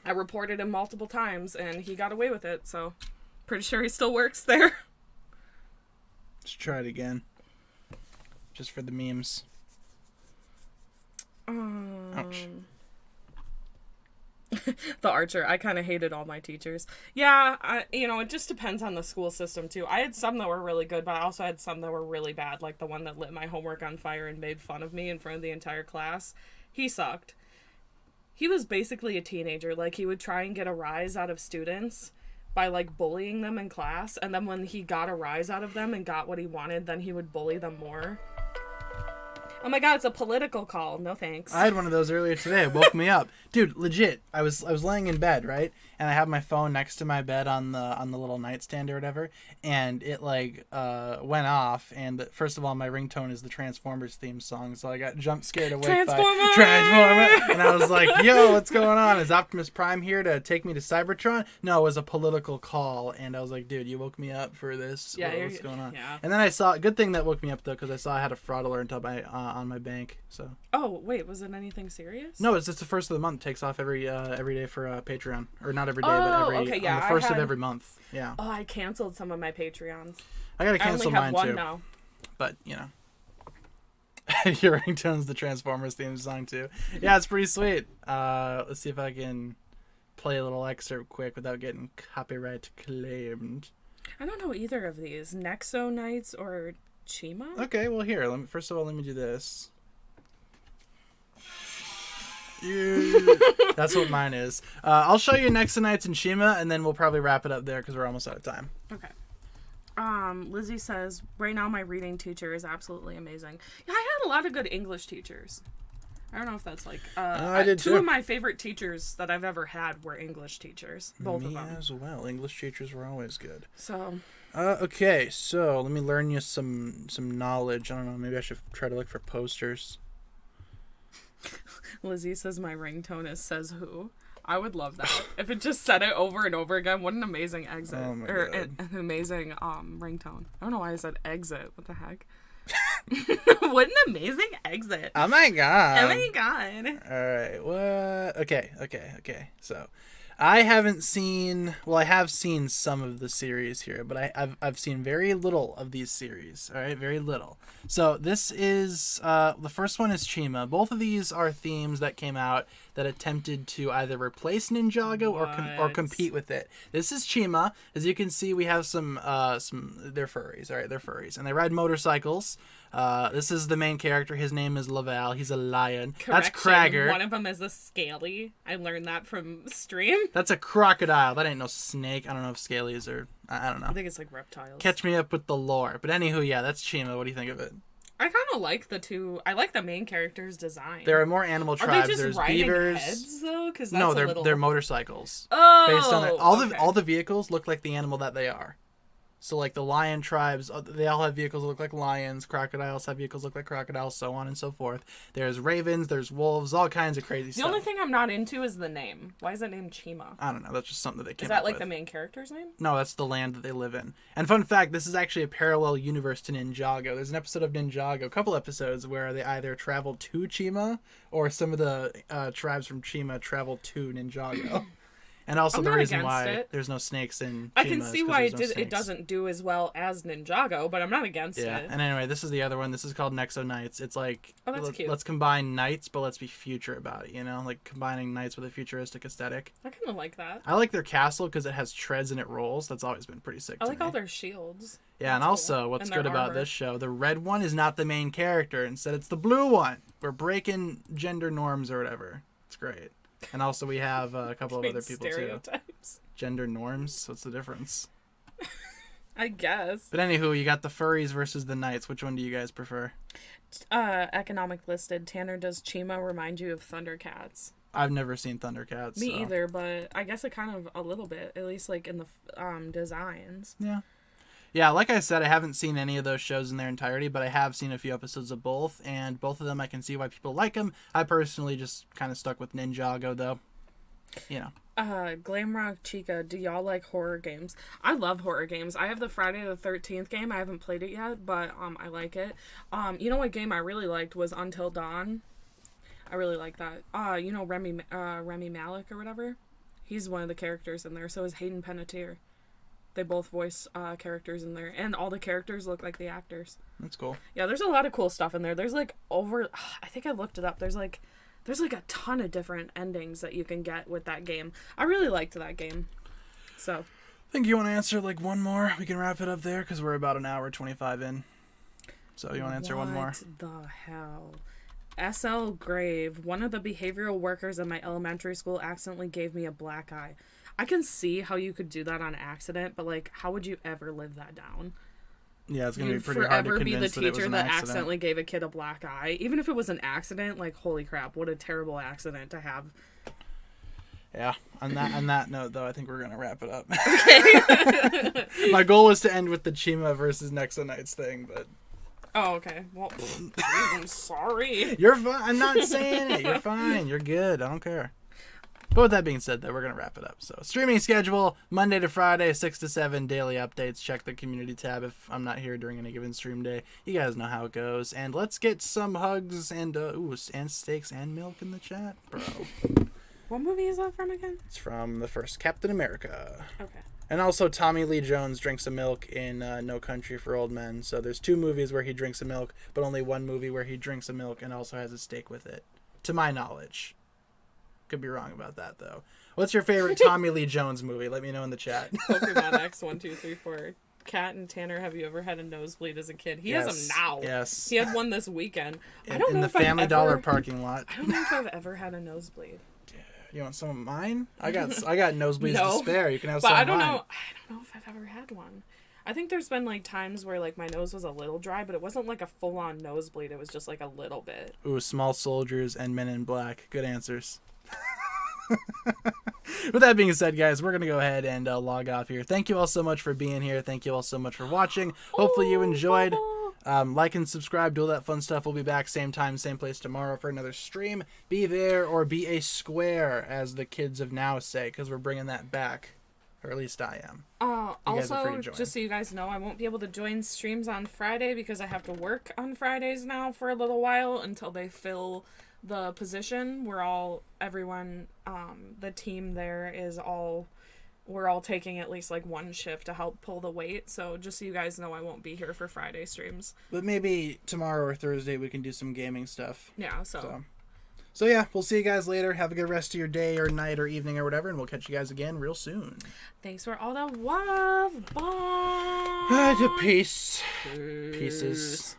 I reported him multiple times, and he got away with it, so pretty sure he still works there. Let's try it again. Just for the memes. Ouch. The Archer, I kind of hated all my teachers. Yeah, it just depends on the school system, too. I had some that were really good, but I also had some that were really bad, like the one that lit my homework on fire and made fun of me in front of the entire class. He sucked. He was basically a teenager. Like, he would try and get a rise out of students by, like, bullying them in class, and then when he got a rise out of them and got what he wanted, then he would bully them more. Oh my god, it's a political call. No thanks. I had one of those earlier today. It woke me up. Dude, legit. I was laying in bed, right? And I have my phone next to my bed on the little nightstand or whatever, and it like went off, and first of all, my ringtone is the Transformers theme song, so I got jump scared awake by Transformer, and I was like, yo, what's going on? Is Optimus Prime here to take me to Cybertron? No, it was a political call, and I was like, dude, you woke me up for this. Yeah, what's going on? Yeah. And then I saw, good thing that woke me up though, because I saw I had a fraud alert on my bank. So. Oh wait, was it anything serious? No, it's just the first of the month. It takes off every day for Patreon, or not every day, but every on the first of every month. Yeah. Oh, I canceled some of my Patreons. I gotta cancel mine too. I only have one now. But you know, your ringtone's the Transformers theme song too. Yeah, it's pretty sweet. Let's see if I can play a little excerpt quick without getting copyright claimed. I don't know either of these, Nexo Knights or Chima. Okay, well here, first of all, let me do this. Yeah. That's what mine is. I'll show you Nexo Knights and Chima, and then we'll probably wrap it up there because we're almost out of time. Okay. Lizzie says, right now my reading teacher is absolutely amazing. Yeah, I had a lot of good English teachers. I don't know if that's like... I did two too. of my favorite teachers that I've ever had were English teachers. Both of them. Me as well. English teachers were always good. So... okay, so let me learn you some knowledge. I don't know, maybe I should try to look for posters. Lizzie says my ringtone is says who. I would love that. If it just said it over and over again, what an amazing exit. Oh my or God. an amazing ringtone. I don't know why I said exit. What the heck? What an amazing exit. Oh my god. Oh my god. Alright, what? Okay. So, I haven't seen... Well, I have seen some of the series here, but I've seen very little of these series. Alright, very little. So, this is... the first one is Chima. Both of these are themes that came out that attempted to either replace Ninjago or compete with it. This is Chima. As you can see, we have some they're furries. Alright, they're furries. And they ride motorcycles. This is the main character. His name is Laval. He's a lion. Correction, that's Cragger. One of them is a scaly. I learned that from stream. That's a crocodile. That ain't no snake. I don't know if scalies are... I don't know. I think it's like reptiles. Catch me up with the lore. But anywho, yeah, that's Chima. What do you think of it? I kind of like the two. I like the main character's design. There are more animal tribes. Are they just There's riding beavers. heads though? Because No, they're motorcycles. Oh, based on okay. all the vehicles look like the animal that they are. So like the lion tribes, they all have vehicles that look like lions. Crocodiles have vehicles that look like crocodiles, so on and so forth. There's ravens, there's wolves, all kinds of crazy stuff. The only thing I'm not into is the name. Why is it named Chima? I don't know. That's just something that they came up with. Is that like with. the main character's name? No, that's the land that they live in. And fun fact, this is actually a parallel universe to Ninjago. There's an episode of Ninjago, a couple episodes, where they either travel to Chima or some of the tribes from Chima travel to Ninjago. And also I'm the not reason against why it. there's no snakes in Chima I can is see 'cause why there's no it snakes. doesn't do as well as Ninjago, but I'm not against Yeah, it. and anyway, this is the other one. This is called Nexo Knights. It's like, Oh, that's cute. let's combine knights, but let's be future about it, you know? Like combining knights with a futuristic aesthetic. I kind of like that. I like their castle because it has treads and it rolls. That's always been pretty sick I to like me. all their shields. Yeah, and That's also cool. what's And their good about armor. this show, the red one is not the main character. Instead, it's the blue one. We're breaking gender norms or whatever. It's great. And also we have a couple of other people too. Stereotypes. Gender norms? What's the difference? I guess. But anywho, you got the furries versus the knights. Which one do you guys prefer? Economic listed. Tanner, does Chima remind you of Thundercats? I've never seen Thundercats. Me so. either, but I guess it kind of a little bit, at least like in the designs. Yeah. Yeah, like I said, I haven't seen any of those shows in their entirety, but I have seen a few episodes of both, and both of them I can see why people like them. I personally just kind of stuck with Ninjago, though. You know. Glamrock Chica, do y'all like horror games? I love horror games. I have the Friday the 13th game. I haven't played it yet, but I like it. You know what game I really liked was Until Dawn. I really like that. You know Remy Malik or whatever? He's one of the characters in there. So is Hayden Panettiere. They both voice characters in there, and all the characters look like the actors. That's cool. Yeah, there's a lot of cool stuff in there. There's like I think I looked it up. There's like a ton of different endings that you can get with that game. I really liked that game. So, I think you want to answer like one more. We can wrap it up there because we're about an hour 25 in. So you want to answer one more? What the hell? SL Grave, one of the behavioral workers in my elementary school accidentally gave me a black eye. I can see how you could do that on accident, but like, how would you ever live that down? Yeah, it's gonna You'd be pretty hard to forever be the convince that it was teacher an that accident. accidentally gave a kid a black eye. Even if it was an accident, like, holy crap, what a terrible accident to have. Yeah. On that note, though, I think we're gonna wrap it up. Okay. My goal was to end with the Chima versus Nexo Knights thing, but Oh, okay. Well, I'm sorry. you're fine. I'm not saying it. You're fine. You're good. I don't care. But with that being said, though, we're going to wrap it up. So, streaming schedule, Monday to Friday, 6 to 7, daily updates. Check the community tab if I'm not here during any given stream day. You guys know how it goes. And let's get some hugs and steaks and milk in the chat, bro. What movie is that from again? It's from the first Captain America. Okay. And also, Tommy Lee Jones drinks a milk in No Country for Old Men. So there's 2 movies where he drinks a milk, but only 1 movie where he drinks a milk and also has a steak with it, to my knowledge. Could be wrong about that, though. What's your favorite Tommy Lee Jones movie? Let me know in the chat. Pokemon X 1, 2, 3, 4. Kat and Tanner, have you ever had a nosebleed as a kid? He has them now. Yes. He had one this weekend. In the Family Dollar parking lot. I don't know if I've ever had a nosebleed. You want some of mine? I got nosebleeds to spare. You can have but some I of don't mine. know. I don't know if I've ever had one. I think there's been like times where like my nose was a little dry, but it wasn't like a full-on nosebleed. It was just like a little bit. Ooh, Small Soldiers and Men in Black. Good answers. With that being said, guys, we're going to go ahead and log off here. Thank you all so much for being here. Thank you all so much for watching. Hopefully you enjoyed. Like and subscribe, do all that fun stuff. We'll be back same time, same place tomorrow for another stream. Be there or be a square, as the kids of now say, because we're bringing that back. Or at least I am. Also, just so you guys know, I won't be able to join streams on Friday because I have to work on Fridays now for a little while until they fill the position. The team there is we're all taking at least like one shift to help pull the weight. So just so you guys know, I won't be here for Friday streams. But maybe tomorrow or Thursday we can do some gaming stuff. Yeah, So yeah, we'll see you guys later. Have a good rest of your day or night or evening or whatever, and we'll catch you guys again real soon. Thanks for all the love. Bye. Peace. Pieces.